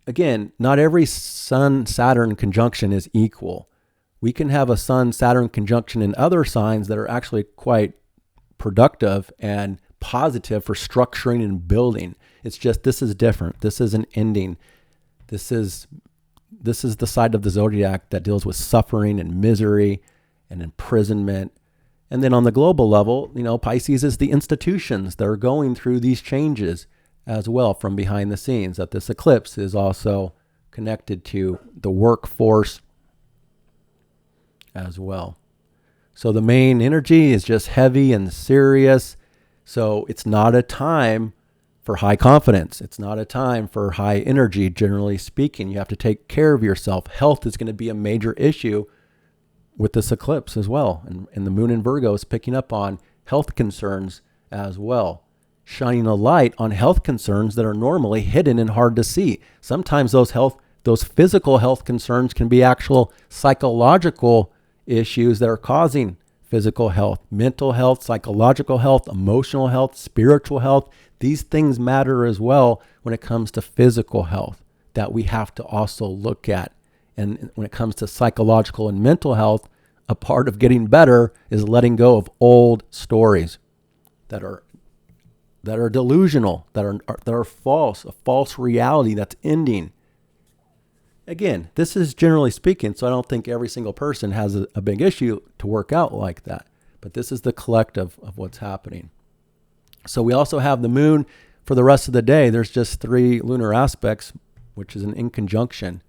again, not every Sun-Saturn conjunction is equal. We can have a Sun-Saturn conjunction in other signs that are actually quite productive and positive for structuring and building. It's just, this is different. This is an ending. This is the side of the zodiac that deals with suffering and misery and imprisonment. And then on the global level, Pisces is the institutions that are going through these changes as well from behind the scenes, that this eclipse is also connected to the workforce as well. So the main energy is just heavy and serious. So it's not a time for high confidence. It's not a time for high energy, generally speaking. You have to take care of yourself. Health is going to be a major issue with this eclipse as well. And the moon in Virgo is picking up on health concerns as well, shining a light on health concerns that are normally hidden and hard to see. Sometimes those physical health concerns can be actual psychological issues that are causing physical health, mental health, psychological health, emotional health, spiritual health. These things matter as well when it comes to physical health that we have to also look at. And when it comes to psychological and mental health, a part of getting better is letting go of old stories that are delusional, that are false, a false reality that's ending. Again, this is generally speaking, so I don't think every single person has a big issue to work out like that. But this is the collective of what's happening. So we also have the moon for the rest of the day. There's just 3 lunar aspects, which is an inconjunction.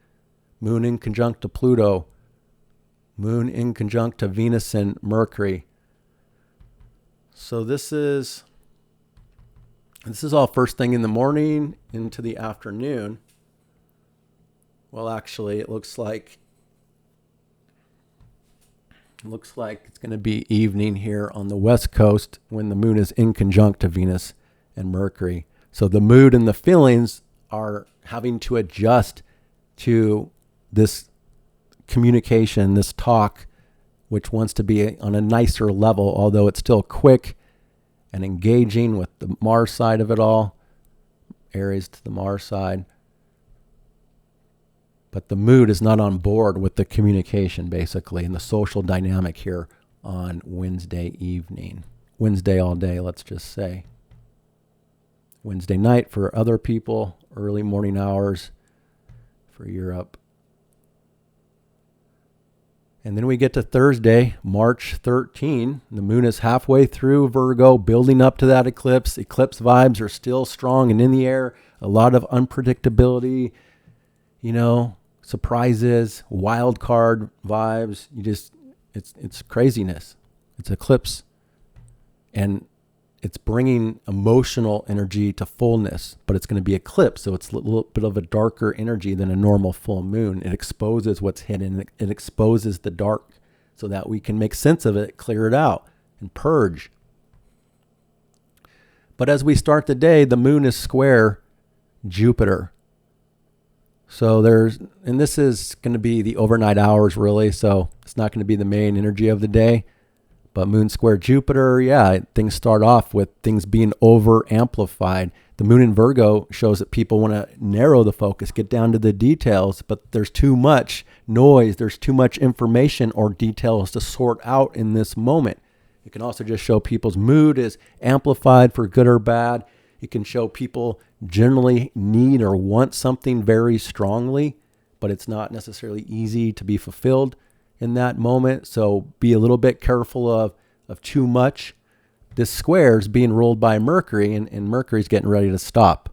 Moon in conjunct to Pluto. Moon in conjunct to Venus and Mercury. So this is all first thing in the morning into the afternoon. Well, actually, it looks like it's going to be evening here on the West Coast when the moon is in conjunct to Venus and Mercury. So the mood and the feelings are having to adjust to this communication, this talk, which wants to be on a nicer level, although it's still quick and engaging with the Mars side of it all, Aries to the Mars side. But the mood is not on board with the communication, basically, and the social dynamic here on Wednesday evening. Wednesday all day, let's just say. Wednesday night for other people, early morning hours for Europe. And then we get to Thursday, March 13. The moon is halfway through Virgo, building up to that eclipse. Eclipse vibes are still strong and in the air. A lot of unpredictability, surprises, wild card vibes. It's craziness. It's eclipse. And it's bringing emotional energy to fullness, but it's going to be eclipse. So it's a little bit of a darker energy than a normal full moon. It exposes what's hidden. It exposes the dark so that we can make sense of it, clear it out, and purge. But as we start the day, the moon is square Jupiter. So this is going to be the overnight hours really. So it's not going to be the main energy of the day. But moon square Jupiter, things start off with things being over amplified. The moon in Virgo shows that people want to narrow the focus, get down to the details, but there's too much noise. There's too much information or details to sort out in this moment. It can also just show people's mood is amplified for good or bad. It can show people generally need or want something very strongly, but it's not necessarily easy to be fulfilled in that moment. So be a little bit careful of too much. This square is being ruled by Mercury, and Mercury's getting ready to stop.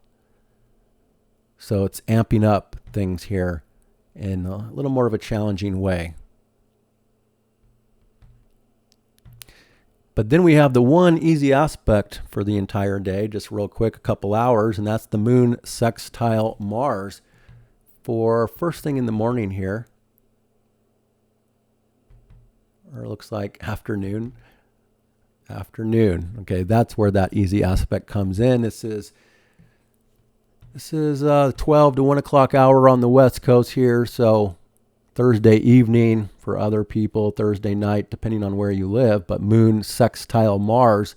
So it's amping up things here in a little more of a challenging way. But then we have the one easy aspect for the entire day, just real quick, a couple hours, and that's the moon sextile Mars for first thing in the morning here. Or it looks like afternoon. Okay, that's where that easy aspect comes in. This is 12 to 1 o'clock hour on the West Coast here, so Thursday evening for other people, Thursday night, depending on where you live. But moon sextile Mars,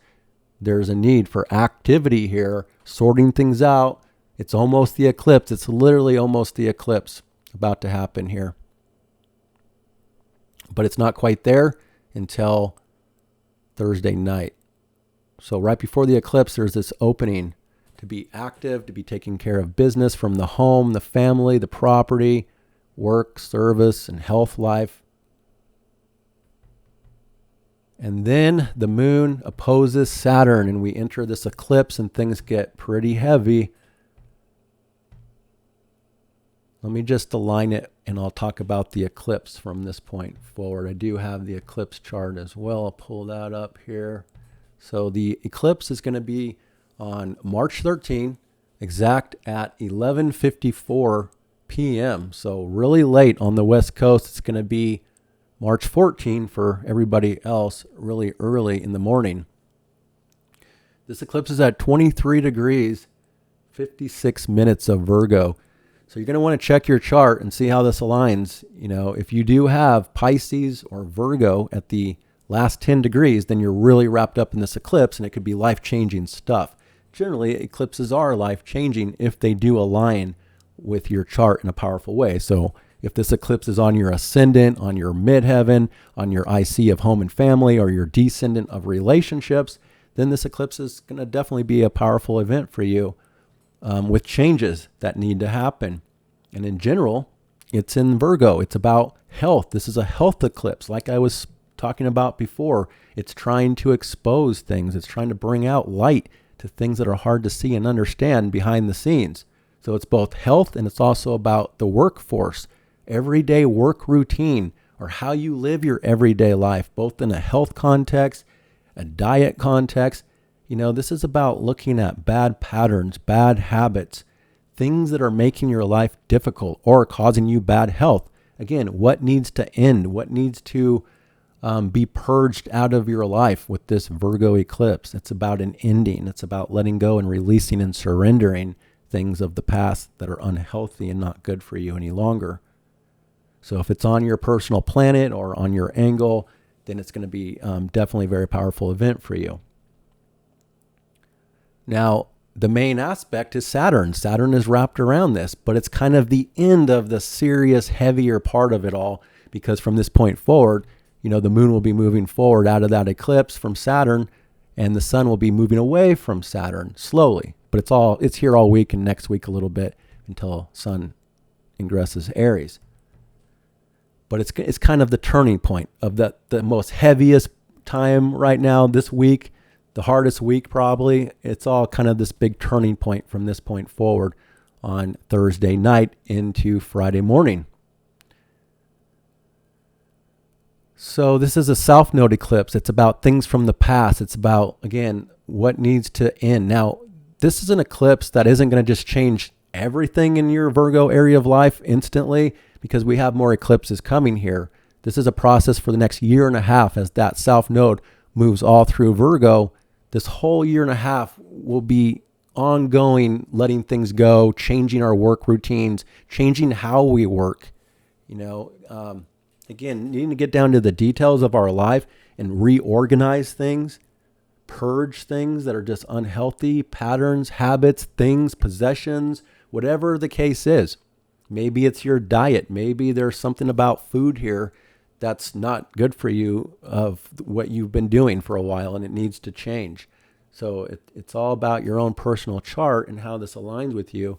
there's a need for activity here, sorting things out. It's almost the eclipse. It's literally almost the eclipse about to happen here. But it's not quite there until Thursday night. So right before the eclipse, there's this opening to be active, to be taking care of business from the home, the family, the property, work, service, and health life. And then the moon opposes Saturn, and we enter this eclipse, and things get pretty heavy. Let me just align it, and I'll talk about the eclipse from this point forward. I do have the eclipse chart as well. I'll pull that up here. So the eclipse is going to be on March 13, exact at 11:54 p.m. So really late on the West Coast. It's going to be March 14 for everybody else, really early in the morning. This eclipse is at 23 degrees, 56 minutes of Virgo. So you're going to want to check your chart and see how this aligns. If you do have Pisces or Virgo at the last 10 degrees, then you're really wrapped up in this eclipse, and it could be life-changing stuff. Generally, eclipses are life-changing if they do align with your chart in a powerful way. So if this eclipse is on your ascendant, on your midheaven, on your IC of home and family, or your descendant of relationships, then this eclipse is going to definitely be a powerful event for you with changes that need to happen. And in general, it's in Virgo. It's about health. This is a health eclipse. Like I was talking about before, it's trying to expose things. It's trying to bring out light to things that are hard to see and understand behind the scenes. So it's both health, and it's also about the workforce, everyday work routine, or how you live your everyday life, both in a health context, a diet context. This is about looking at bad patterns, bad habits, things that are making your life difficult or causing you bad health. Again, what needs to end? What needs to be purged out of your life with this Virgo eclipse? It's about an ending. It's about letting go and releasing and surrendering things of the past that are unhealthy and not good for you any longer. So if it's on your personal planet or on your angle, then it's going to be definitely a very powerful event for you. Now, the main aspect is Saturn. Saturn is wrapped around this, but it's kind of the end of the serious, heavier part of it all, because from this point forward, the moon will be moving forward out of that eclipse from Saturn, and the sun will be moving away from Saturn slowly. But it's here all week and next week a little bit until sun ingresses Aries. But it's kind of the turning point of the most heaviest time right now this week, the hardest week probably. It's all kind of this big turning point from this point forward on Thursday night into Friday morning. So this is a South Node eclipse. It's about things from the past. It's about, again, what needs to end. Now, this is an eclipse that isn't going to just change everything in your Virgo area of life instantly, because we have more eclipses coming here. This is a process for the next year and a half as that South Node moves all through Virgo. This whole year and a half will be ongoing, letting things go, changing our work routines, changing how we work. Again, needing to get down to the details of our life and reorganize things, purge things that are just unhealthy, patterns, habits, things, possessions, whatever the case is. Maybe it's your diet. Maybe there's something about food here that's not good for you of what you've been doing for a while, and it needs to change. So it's all about your own personal chart and how this aligns with you.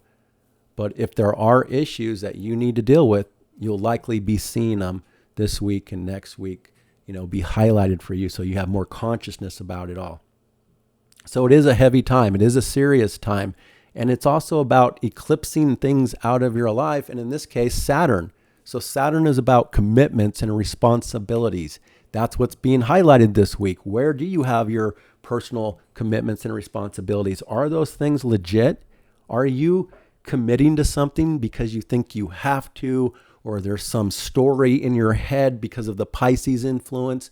But if there are issues that you need to deal with, you'll likely be seeing them this week and next week, be highlighted for you so you have more consciousness about it all. So it is a heavy time. It is a serious time. And it's also about eclipsing things out of your life. And in this case, Saturn. So Saturn is about commitments and responsibilities. That's what's being highlighted this week. Where do you have your personal commitments and responsibilities? Are those things legit? Are you committing to something because you think you have to, or there's some story in your head because of the Pisces influence?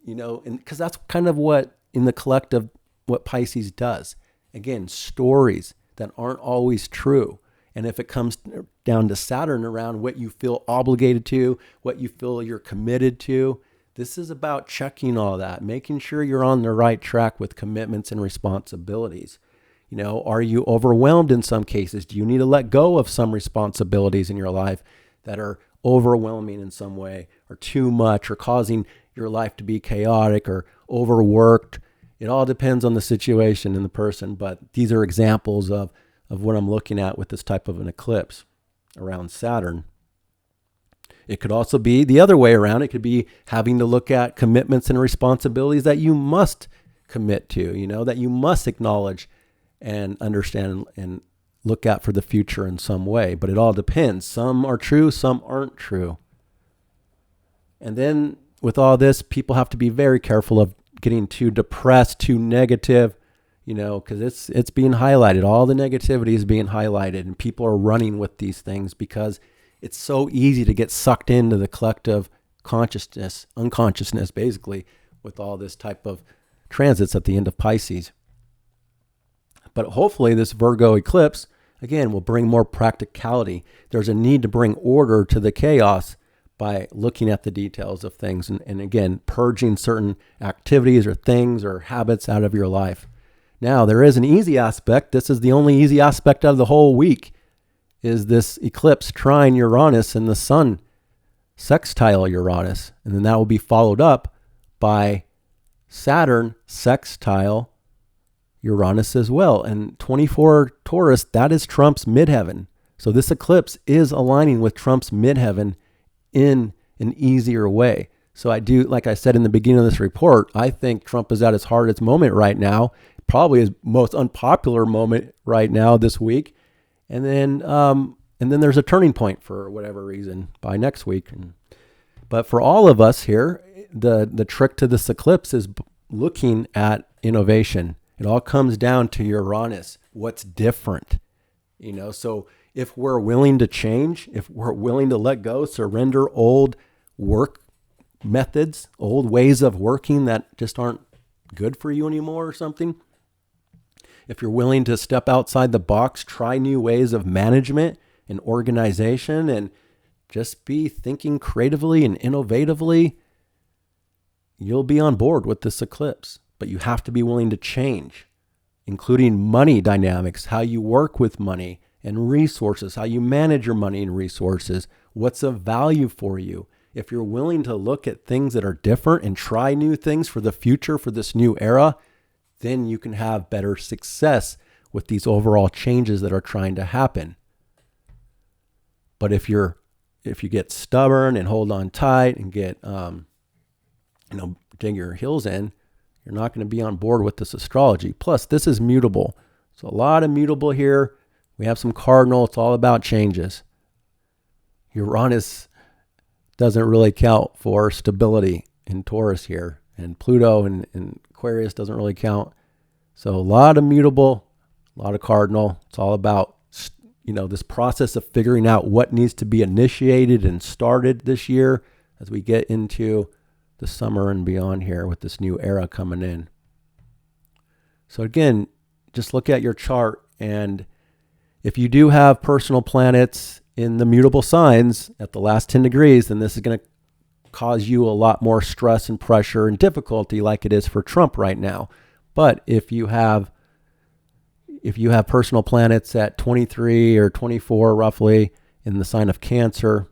And because that's kind of what, in the collective, what Pisces does. Again, stories that aren't always true. And if it comes down to Saturn around what you feel obligated to, what you feel you're committed to, this is about checking all that, making sure you're on the right track with commitments and responsibilities. Are you overwhelmed in some cases? Do you need to let go of some responsibilities in your life that are overwhelming in some way, or too much, or causing your life to be chaotic or overworked? It all depends on the situation and the person, but these are examples of what I'm looking at with this type of an eclipse around Saturn. It could also be the other way around. It could be having to look at commitments and responsibilities that you must commit to, that you must acknowledge and understand and look at for the future in some way. But it all depends. Some are true, some aren't true. And then with all this, people have to be very careful of getting too depressed, too negative, because it's being highlighted. All the negativity is being highlighted, and people are running with these things because it's so easy to get sucked into the collective consciousness, unconsciousness, basically, with all this type of transits at the end of Pisces. But hopefully this Virgo eclipse, again, will bring more practicality. There's a need to bring order to the chaos by looking at the details of things and again, purging certain activities or things or habits out of your life. Now, there is an easy aspect. This is the only easy aspect of the whole week, is this eclipse trine Uranus and the sun sextile Uranus. And then that will be followed up by Saturn sextile Uranus as well. And 24 Taurus, that is Trump's midheaven. So this eclipse is aligning with Trump's midheaven in an easier way. So I do, like I said in the beginning of this report, I think Trump is at his hardest moment right now, probably his most unpopular moment right now this week. And then there's a turning point for whatever reason by next week. But for all of us here, the trick to this eclipse is looking at innovation. It all comes down to Uranus, what's different, so if we're willing to change, if we're willing to let go, surrender old work methods, old ways of working that just aren't good for you anymore or something, if you're willing to step outside the box, try new ways of management and organization, and just be thinking creatively and innovatively, you'll be on board with this eclipse. But you have to be willing to change, including money dynamics, how you work with money and resources, how you manage your money and resources, what's of value for you. If you're willing to look at things that are different and try new things for the future, for this new era, then you can have better success with these overall changes that are trying to happen. But if you get stubborn and hold on tight and get, dig your heels in, you're not going to be on board with this astrology. Plus, this is mutable. So a lot of mutable here. We have some cardinal. It's all about changes. Uranus doesn't really count for stability in Taurus here. And Pluto and Aquarius doesn't really count. So a lot of mutable, a lot of cardinal. It's all about, this process of figuring out what needs to be initiated and started this year as we get into the summer and beyond here with this new era coming in. So again, just look at your chart, and if you do have personal planets in the mutable signs at the last 10 degrees, then this is going to cause you a lot more stress and pressure and difficulty like it is for Trump right now. But if you have personal planets at 23 or 24 roughly in the sign of Cancer,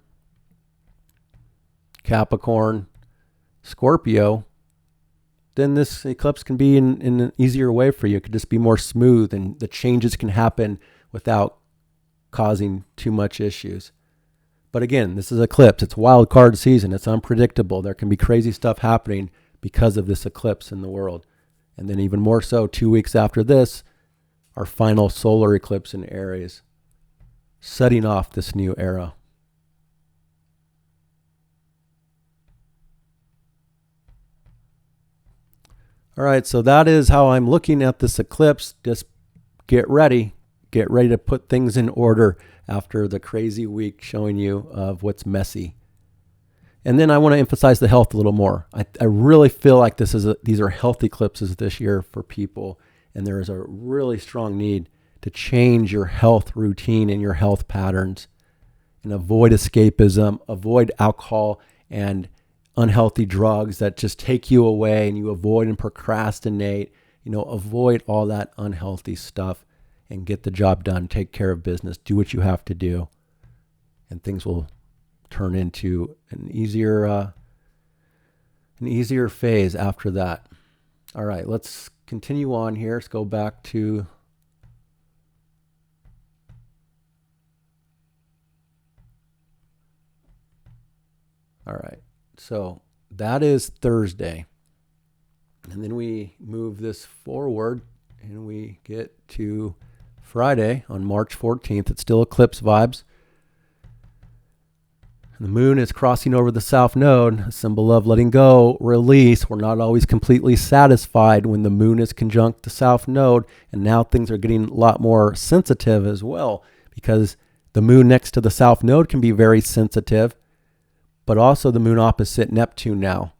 Capricorn, Scorpio, then this eclipse can be in an easier way for you. It could just be more smooth, and the changes can happen without causing too much issues. But again, this is eclipse. It's wild card season. It's unpredictable. There can be crazy stuff happening because of this eclipse in the world. And then even more so, 2 weeks after this, our final solar eclipse in Aries, setting off this new era. All right, so that is how I'm looking at this eclipse. Just get ready to put things in order after the crazy week showing you of what's messy. And then I want to emphasize the health a little more. I really feel like these are health eclipses this year for people, and there is a really strong need to change your health routine and your health patterns and avoid escapism, avoid alcohol and unhealthy drugs that just take you away, and you avoid and procrastinate, avoid all that unhealthy stuff and get the job done, take care of business, do what you have to do, and things will turn into an easier phase after that. All right, let's continue on here. Let's go back to all right. So that is Thursday. And then we move this forward and we get to Friday on March 14th. It's still eclipse vibes. The moon is crossing over the south node, a symbol of letting go, release. We're not always completely satisfied when the moon is conjunct the south node, and now things are getting a lot more sensitive as well, because the moon next to the south node can be very sensitive, but also the moon opposite Neptune now.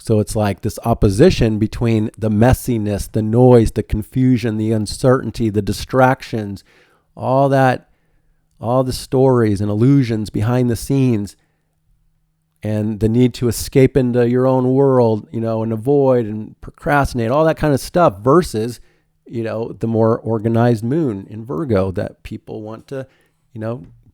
So it's like this opposition between the messiness, the noise, the confusion, the uncertainty, the distractions, all that, all the stories and illusions behind the scenes, and the need to escape into your own world, and avoid and procrastinate, all that kind of stuff, versus, the more organized moon in Virgo, that people want to,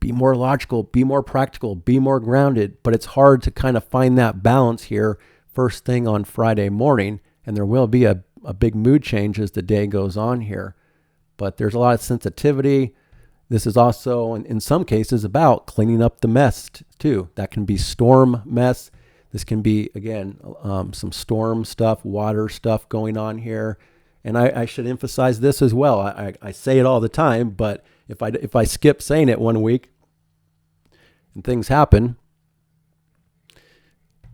be more logical, be more practical, be more grounded. But it's hard to kind of find that balance here first thing on Friday morning. And there will be a big mood change as the day goes on here. But there's a lot of sensitivity. This is also, in some cases, about cleaning up the mess too. That can be storm mess. This can be, again, some storm stuff, water stuff going on here. And I should emphasize this as well. I say it all the time, but if I skip saying it one week and things happen,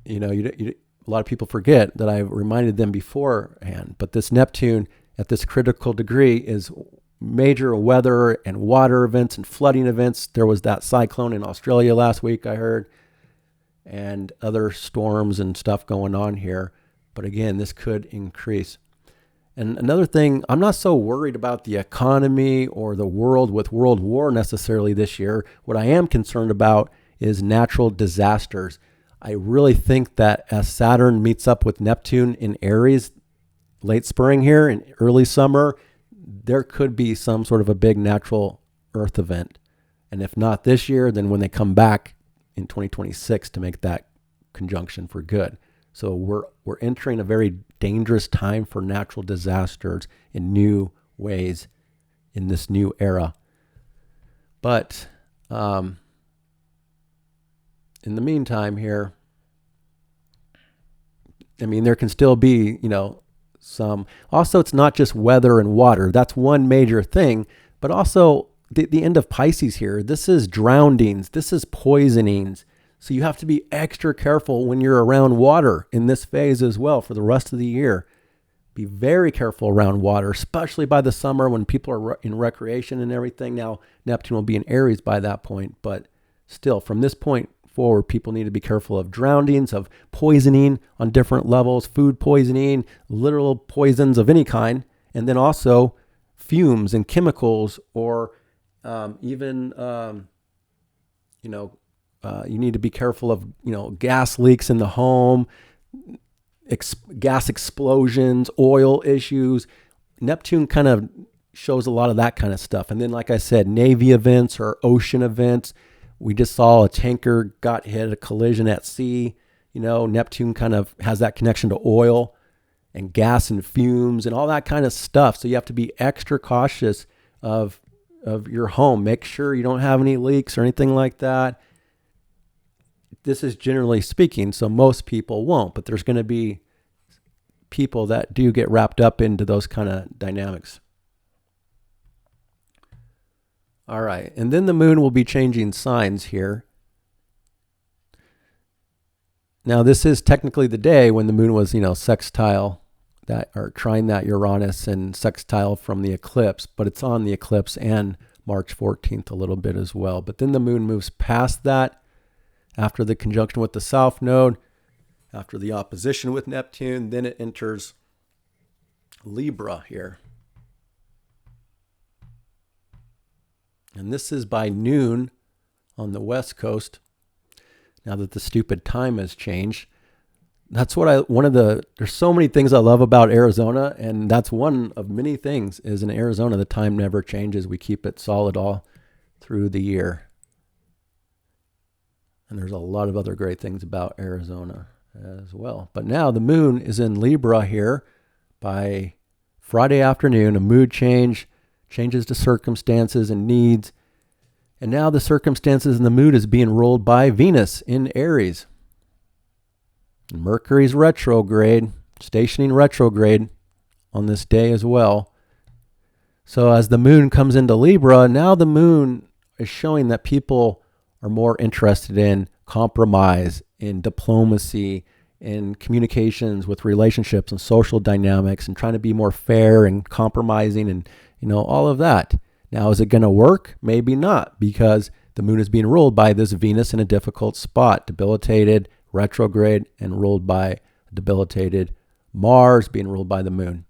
a lot of people forget that I reminded them beforehand. But this Neptune at this critical degree is major weather and water events and flooding events. There was that cyclone in Australia last week, I heard, and other storms and stuff going on here. But again, this could increase. And another thing, I'm not so worried about the economy or the world with world war necessarily this year. What I am concerned about is natural disasters. I really think that as Saturn meets up with Neptune in Aries late spring here and early summer, there could be some sort of a big natural earth event. And if not this year, then when they come back in 2026 to make that conjunction for good. So we're entering a very dangerous time for natural disasters in new ways in this new era. But in the meantime here, there can still be, some. Also, it's not just weather and water. That's one major thing. But also the end of Pisces here. This is drownings. This is poisonings. So you have to be extra careful when you're around water in this phase as well for the rest of the year. Be very careful around water, especially by the summer when people are in recreation and everything. Now, Neptune will be in Aries by that point, but still, from this point forward, people need to be careful of drownings, of poisoning on different levels, food poisoning, literal poisons of any kind, and then also fumes and chemicals, or even, you need to be careful of, gas leaks in the home, gas explosions, oil issues. Neptune kind of shows a lot of that kind of stuff. And then, like I said, Navy events or ocean events. We just saw a tanker got hit, a collision at sea. Neptune kind of has that connection to oil and gas and fumes and all that kind of stuff. So you have to be extra cautious of your home. Make sure you don't have any leaks or anything like that. This is generally speaking, so most people won't, but there's going to be people that do get wrapped up into those kind of dynamics. All right, and then the moon will be changing signs here. Now, this is technically the day when the moon was, sextile that, or trine that Uranus, and sextile from the eclipse, but it's on the eclipse and March 14th a little bit as well. But then the moon moves past that after the conjunction with the south node, after the opposition with Neptune, then it enters Libra here. And this is by noon on the West Coast. Now that the stupid time has changed. That's there's so many things I love about Arizona, and that's one of many things is in Arizona, the time never changes. We keep it solid all through the year. And there's a lot of other great things about Arizona as well. But now the moon is in Libra here by Friday afternoon, a mood change, changes to circumstances and needs. And now the circumstances and the mood is being rolled by Venus in Aries. Mercury's retrograde, stationing retrograde on this day as well. So as the moon comes into Libra, now the moon is showing that people are more interested in compromise, in diplomacy, in communications with relationships and social dynamics, and trying to be more fair and compromising and, all of that. Now, is it going to work? Maybe not, because the moon is being ruled by this Venus in a difficult spot, debilitated, retrograde, and ruled by a debilitated Mars being ruled by the moon.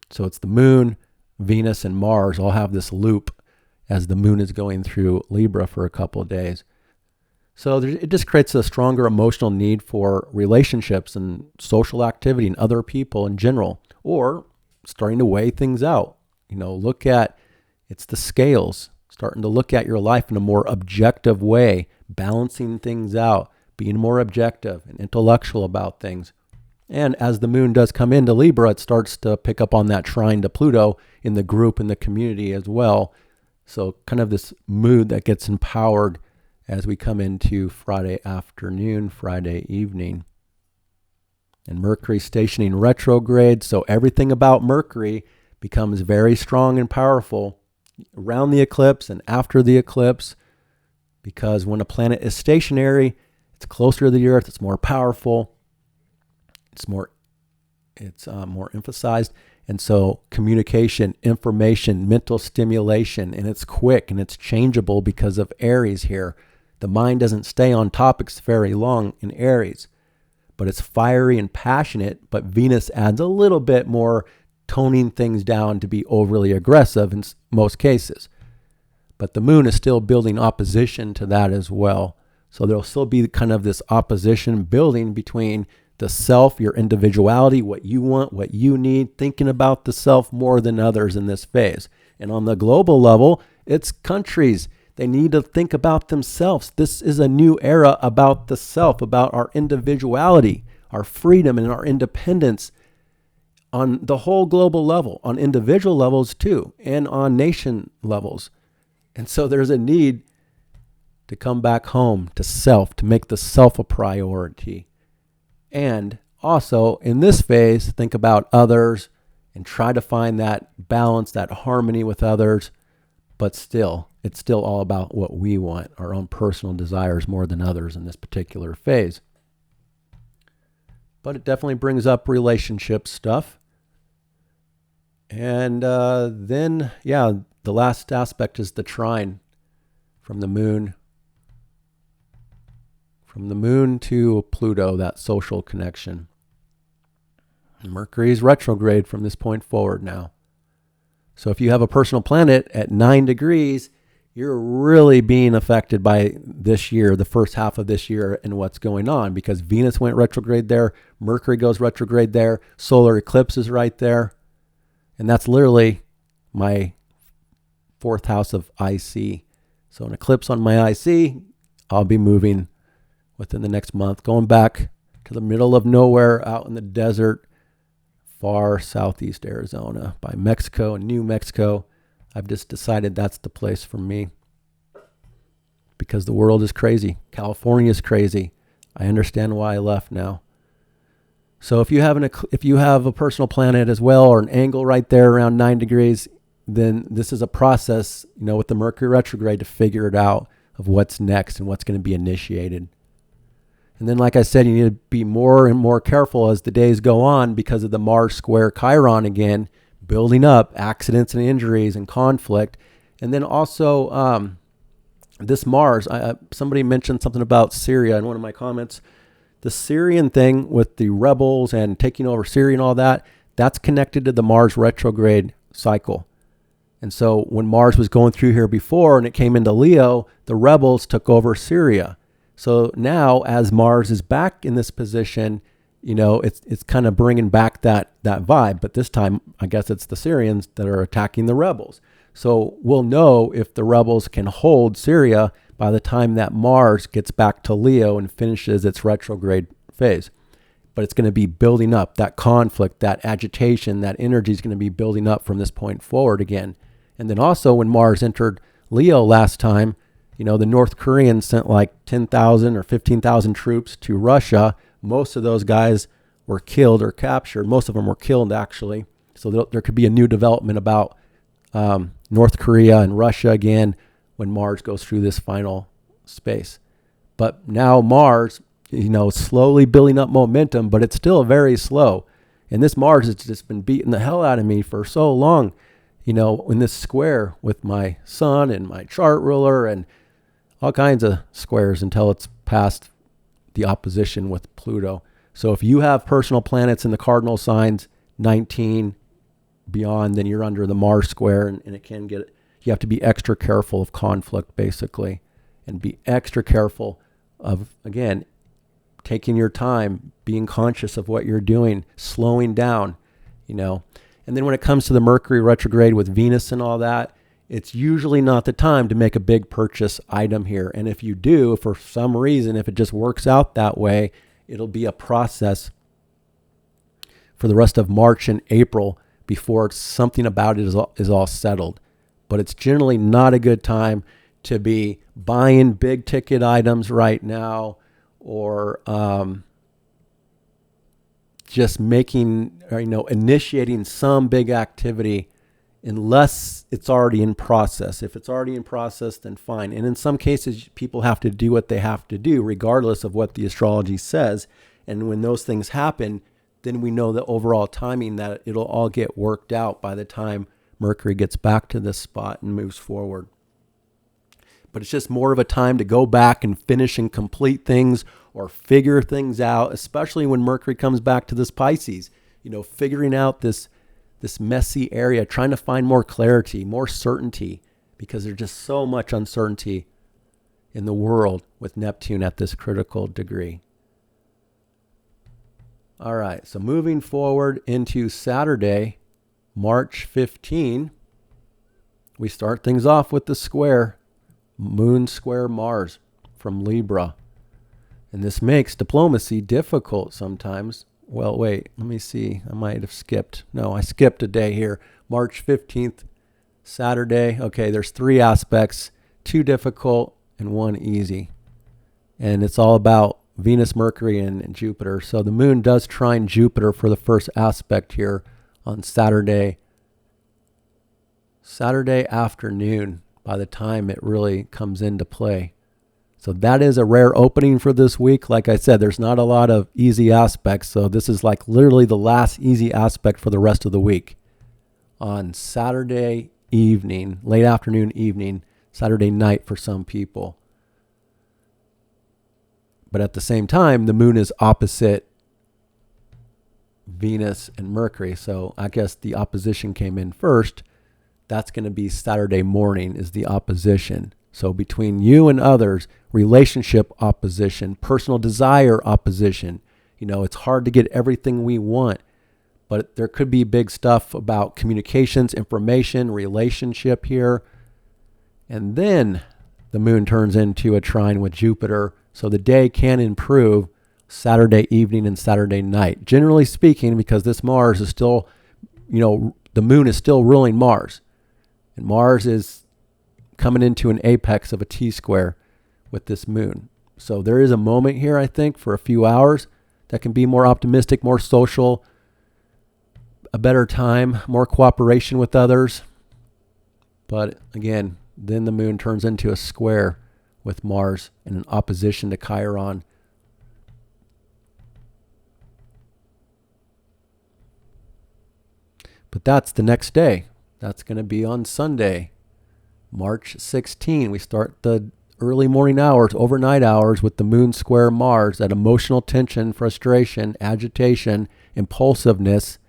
So it's the moon, Venus, and Mars all have this loop as the moon is going through Libra for a couple of days. So it just creates a stronger emotional need for relationships and social activity and other people in general, or starting to weigh things out. Look at, it's the scales, starting to look at your life in a more objective way, balancing things out, being more objective and intellectual about things. And as the moon does come into Libra, it starts to pick up on that trine to Pluto in the group and the community as well. So kind of this mood that gets empowered as we come into Friday afternoon, Friday evening. And Mercury stationing retrograde, so everything about Mercury becomes very strong and powerful around the eclipse and after the eclipse, because when a planet is stationary, it's closer to the Earth, it's more powerful, it's more emphasized. And so communication, information, mental stimulation, and it's quick and it's changeable because of Aries here. The mind doesn't stay on topics very long in Aries, but it's fiery and passionate, but Venus adds a little bit more, toning things down to be overly aggressive in most cases. But the moon is still building opposition to that as well. So there'll still be kind of this opposition building between the self, your individuality, what you want, what you need, thinking about the self more than others in this phase. And on the global level, it's countries. They need to think about themselves. This is a new era about the self, about our individuality, our freedom, and our independence on the whole global level, on individual levels too, and on nation levels. And so there's a need to come back home to self, to make the self a priority. And also in this phase, think about others and try to find that balance, that harmony with others. But still, it's still all about what we want, our own personal desires more than others in this particular phase. But it definitely brings up relationship stuff. And then, the last aspect is the trine from the moon to Pluto, that social connection. Mercury is retrograde from this point forward now. So if you have a personal planet at 9 degrees, you're really being affected by this year, the first half of this year, and what's going on, because Venus went retrograde there, Mercury goes retrograde there, solar eclipse is right there. And that's literally my 4th house of IC. So an eclipse on my IC, I'll be moving within the next month, going back to the middle of nowhere out in the desert, far southeast Arizona by Mexico and New Mexico. I've just decided that's the place for me because the world is crazy. California is crazy. I understand why I left now. So if you have a personal planet as well, or an angle right there around 9 degrees, then this is a process, with the Mercury retrograde to figure it out of what's next and what's going to be initiated. And then, like I said, you need to be more and more careful as the days go on because of the Mars square Chiron again, building up accidents and injuries and conflict. And then also this Mars, somebody mentioned something about Syria in one of my comments. The Syrian thing with the rebels and taking over Syria and all that, that's connected to the Mars retrograde cycle. And so when Mars was going through here before and it came into Leo, the rebels took over Syria. So now as Mars is back in this position, it's kind of bringing back that vibe. But this time, I guess it's the Syrians that are attacking the rebels. So we'll know if the rebels can hold Syria by the time that Mars gets back to Leo and finishes its retrograde phase. But it's going to be building up, that conflict, that agitation, that energy is going to be building up from this point forward again. And then also when Mars entered Leo last time, the North Koreans sent like 10,000 or 15,000 troops to Russia. Most of those guys were killed or captured. Most of them were killed, actually. So there could be a new development about North Korea and Russia again when Mars goes through this final space. But now Mars, slowly building up momentum, but it's still very slow. And this Mars has just been beating the hell out of me for so long, in this square with my sun and my chart ruler and all kinds of squares until it's past the opposition with Pluto. So if you have personal planets in the cardinal signs, 19 beyond, then you're under the Mars square, and it can get, you have to be extra careful of conflict, basically, and be extra careful of, again, taking your time, being conscious of what you're doing, slowing down, And then when it comes to the Mercury retrograde with Venus and all that, it's usually not the time to make a big purchase item here. And if you do, for some reason, if it just works out that way, it'll be a process for the rest of March and April before something about it is all settled. But it's generally not a good time to be buying big ticket items right now, or just making, or, initiating some big activity unless it's already in process. If it's already in process, then fine. And in some cases, people have to do what they have to do, regardless of what the astrology says. And when those things happen, then we know the overall timing that it'll all get worked out by the time Mercury gets back to this spot and moves forward. But it's just more of a time to go back and finish and complete things or figure things out, especially when Mercury comes back to this Pisces, figuring out this messy area, trying to find more clarity, more certainty, because there's just so much uncertainty in the world with Neptune at this critical degree. All right, so moving forward into Saturday, March 15, we start things off with the square, Moon square Mars from Libra. And this makes diplomacy difficult sometimes. Well, wait, let me see. I might have skipped. No, I skipped a day here. March 15th, Saturday. Okay, there's 3 aspects, 2 difficult and 1 easy. And it's all about Venus, Mercury, and Jupiter. So the moon does trine Jupiter for the first aspect here on Saturday afternoon, by the time it really comes into play. So that is a rare opening for this week. Like I said, there's not a lot of easy aspects. So this is like literally the last easy aspect for the rest of the week. On Saturday evening, late afternoon, evening, Saturday night for some people. But at the same time, the moon is opposite Venus and Mercury. So I guess the opposition came in first. That's going to be Saturday morning is the opposition. So between you and others, relationship opposition, personal desire opposition. It's hard to get everything we want, but there could be big stuff about communications, information, relationship here. And then the moon turns into a trine with Jupiter. So the day can improve Saturday evening and Saturday night. Generally speaking, because this Mars is still, the moon is still ruling Mars. And Mars is coming into an apex of a T-square with this moon. So there is a moment here, I think, for a few hours that can be more optimistic, more social, a better time, more cooperation with others. But again, then the moon turns into a square with Mars and an opposition to Chiron. But that's the next day. That's going to be on Sunday, March 16. We start the early morning hours, overnight hours with the moon square Mars, that emotional tension, frustration, agitation, impulsiveness,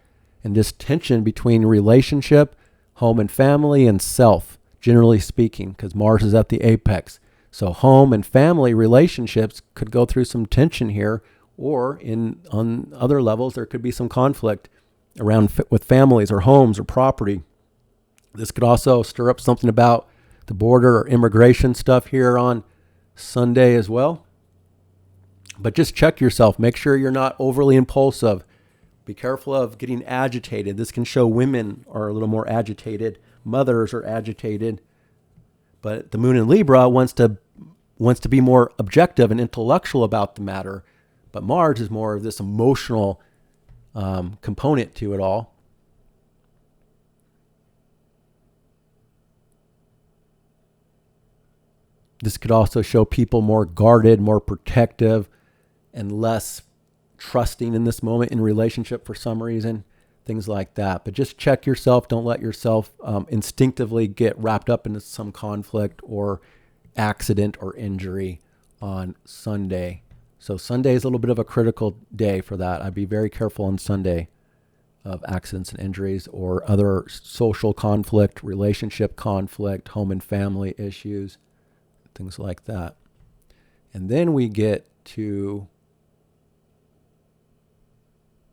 and this tension between relationship, home and family, and self, generally speaking, because Mars is at the apex. So home and family relationships could go through some tension here, or on other levels, there could be some conflict around with families or homes or property. This could also stir up something about the border or immigration stuff here on Sunday as well. But just check yourself. Make sure you're not overly impulsive. Be careful of getting agitated. This can show women are a little more agitated. Mothers are agitated. But the moon in Libra wants to be more objective and intellectual about the matter. But Mars is more of this emotional component to it all. This could also show people more guarded, more protective, and less trusting in this moment in relationship for some reason, things like that. But just check yourself. Don't let yourself instinctively get wrapped up into some conflict or accident or injury on Sunday. So Sunday is a little bit of a critical day for that. I'd be very careful on Sunday of accidents and injuries or other social conflict, relationship conflict, home and family issues, things like that. And then we get to,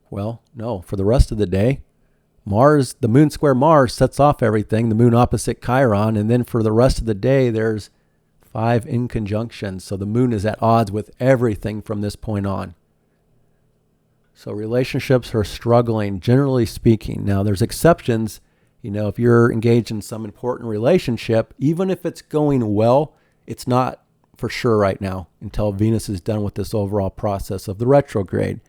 for the rest of the day, Mars, the moon square Mars sets off everything, the moon opposite Chiron. And then for the rest of the day, there's 5 in conjunctions. So the moon is at odds with everything from this point on. So relationships are struggling, generally speaking. Now, there's exceptions. If you're engaged in some important relationship, even if it's going well, it's not for sure right now until Venus is done with this overall process of the retrograde.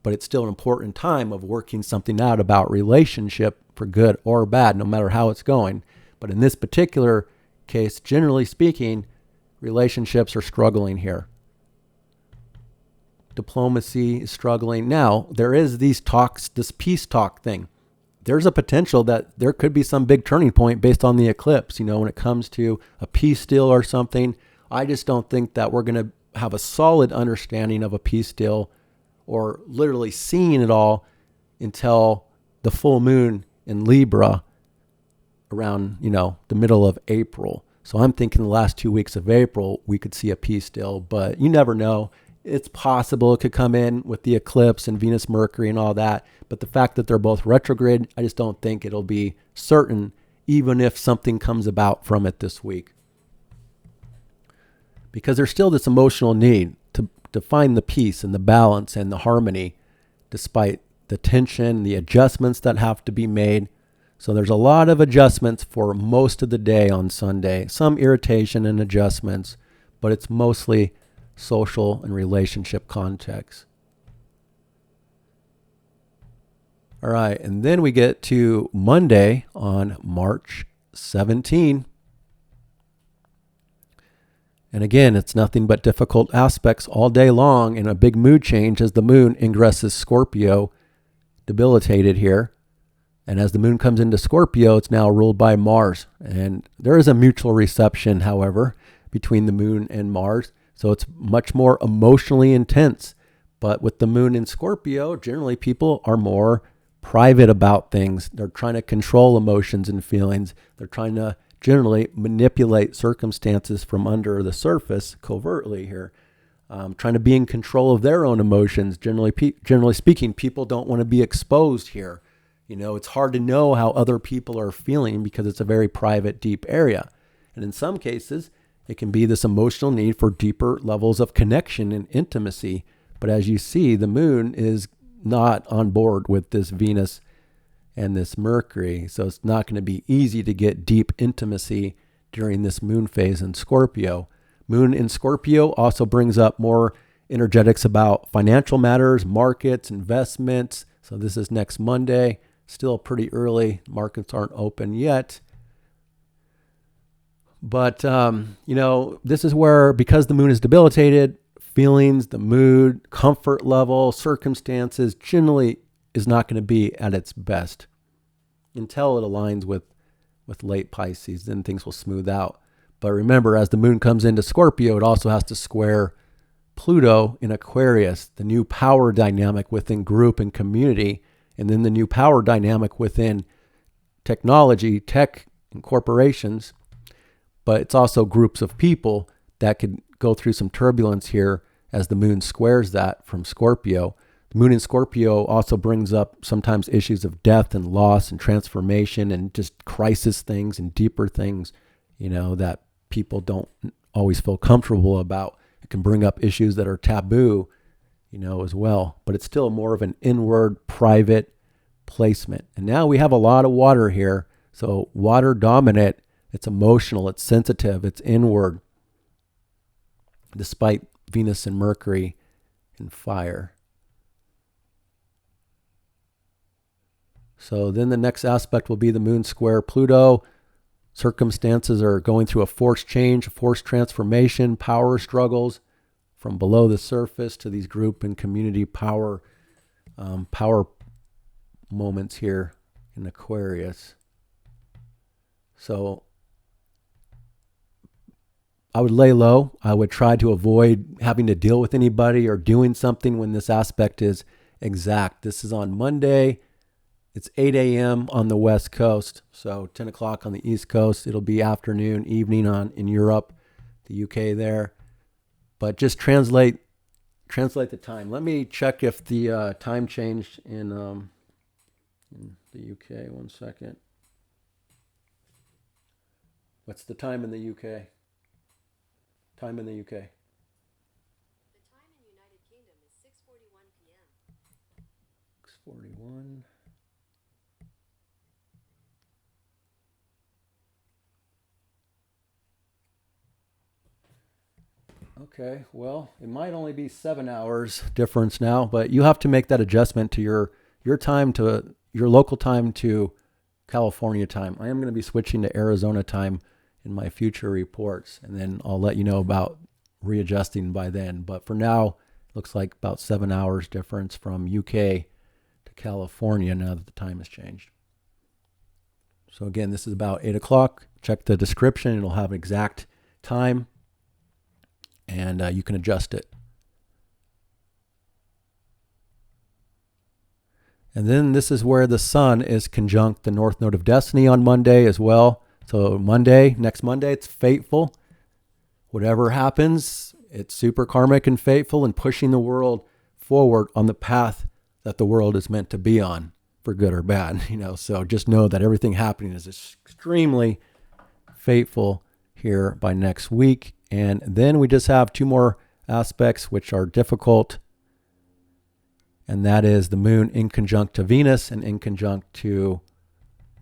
But it's still an important time of working something out about relationship for good or bad, no matter how it's going. But in this particular case, generally speaking, relationships are struggling here. Diplomacy is struggling. Now, there is these talks, this peace talk thing. There's a potential that there could be some big turning point based on the eclipse, when it comes to a peace deal or something. I just don't think that we're going to have a solid understanding of a peace deal or literally seeing it all until the full moon in Libra around, the middle of April. So I'm thinking the last 2 weeks of April, we could see a peace deal, but you never know. It's possible it could come in with the eclipse and Venus, Mercury and all that. But the fact that they're both retrograde, I just don't think it'll be certain, even if something comes about from it this week. Because there's still this emotional need to find the peace and the balance and the harmony, despite the tension, the adjustments that have to be made. So there's a lot of adjustments for most of the day on Sunday, some irritation and adjustments, but it's mostly social and relationship context. All right, and then we get to Monday on March 17. And again, it's nothing but difficult aspects all day long and a big mood change as the moon ingresses Scorpio, debilitated here. And as the moon comes into Scorpio, it's now ruled by Mars. And there is a mutual reception, however, between the moon and Mars. So it's much more emotionally intense. But with the moon in Scorpio, generally people are more private about things. They're trying to control emotions and feelings. They're trying to generally manipulate circumstances from under the surface covertly here, trying to be in control of their own emotions. Generally speaking, people don't want to be exposed here. It's hard to know how other people are feeling because it's a very private, deep area. And in some cases, it can be this emotional need for deeper levels of connection and intimacy. But as you see, the moon is not on board with this Venus and this Mercury. So it's not going to be easy to get deep intimacy during this moon phase in Scorpio. Moon in Scorpio also brings up more energetics about financial matters, markets, investments. So this is next Monday. Still pretty early. Markets aren't open yet. But, this is where, because the moon is debilitated, feelings, the mood, comfort level, circumstances generally is not going to be at its best until it aligns with late Pisces. Then things will smooth out. But remember, as the moon comes into Scorpio, it also has to square Pluto in Aquarius, the new power dynamic within group and community, and then the new power dynamic within technology, tech, and corporations. But it's also groups of people that could go through some turbulence here as the moon squares that from Scorpio. The moon in Scorpio also brings up sometimes issues of death and loss and transformation and just crisis things and deeper things, that people don't always feel comfortable about. It can bring up issues that are taboo, as well. But it's still more of an inward, private placement. And now we have a lot of water here. So water dominant, it's emotional, it's sensitive, it's inward, despite Venus and Mercury in fire. So then the next aspect will be the moon square Pluto. Circumstances are going through a forced change, a forced transformation, power struggles from below the surface to these group and community power moments here in Aquarius. So I would lay low. I would try to avoid having to deal with anybody or doing something when this aspect is exact. This is on Monday. It's 8 a.m. on the West Coast, so 10 o'clock on the East Coast. It'll be afternoon, evening in Europe, the UK there. But just translate the time. Let me check if the time changed in the UK. 1 second. What's the time in the UK? Time in the UK. The time in United Kingdom is 6:41 p.m. 6:41. Okay, well, it might only be 7 hours difference now, but you have to make that adjustment to your time to your local time to California time. I am going to be switching to Arizona time in my future reports, and then I'll let you know about readjusting by then. But for now, it looks like about 7 hours difference from UK to California now that the time has changed. So again, this is about 8 o'clock. Check the description. It'll have exact time, and you can adjust it. And then this is where the sun is conjunct the North Node of Destiny on Monday as well. So next Monday, it's fateful. Whatever happens, it's super karmic and fateful and pushing the world forward on the path that the world is meant to be on, for good or bad. So just know that everything happening is extremely fateful here by next week. And then we just have 2 more aspects which are difficult. And that is the moon in conjunct to Venus and in conjunct to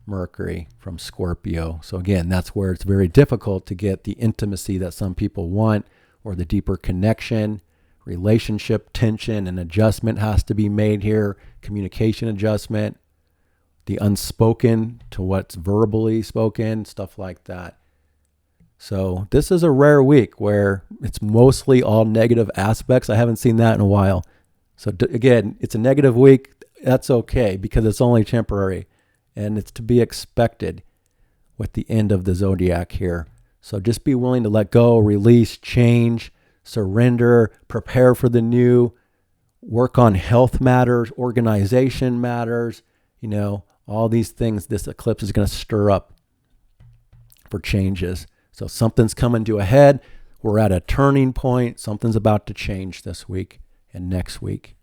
Mercury from Scorpio. So again, that's where it's very difficult to get the intimacy that some people want, or the deeper connection, relationship tension and adjustment has to be made here. Communication adjustment, the unspoken to what's verbally spoken, stuff like that. So this is a rare week where it's mostly all negative aspects. I haven't seen that in a while. So again, it's a negative week. That's okay because it's only temporary, and it's to be expected with the end of the zodiac here. So just be willing to let go, release, change, surrender, prepare for the new, work on health matters, organization matters, all these things this eclipse is going to stir up for changes. So something's coming to a head. We're at a turning point. Something's about to change this week and next week.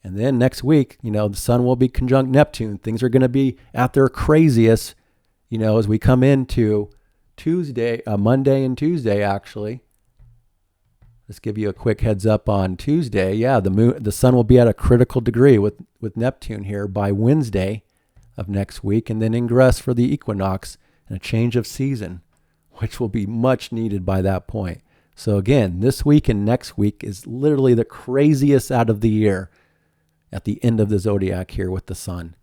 And then next week, the sun will be conjunct Neptune. Things are going to be at their craziest, as we come into Monday and Tuesday, actually. Let's give you a quick heads up on Tuesday. Yeah, the sun will be at a critical degree with Neptune here by Wednesday of next week, and then ingress for the equinox and a change of season, which will be much needed by that point. So again, this week and next week is literally the craziest out of the year at the end of the zodiac here with the sun.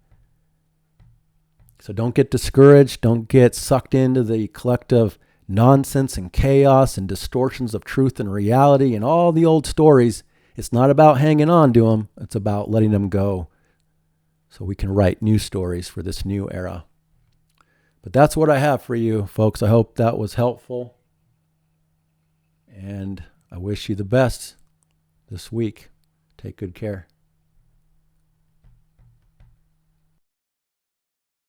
So don't get discouraged. Don't get sucked into the collective nonsense and chaos and distortions of truth and reality and all the old stories. It's not about hanging on to them. It's about letting them go so we can write new stories for this new era. But that's what I have for you, folks. I hope that was helpful. And I wish you the best this week. Take good care.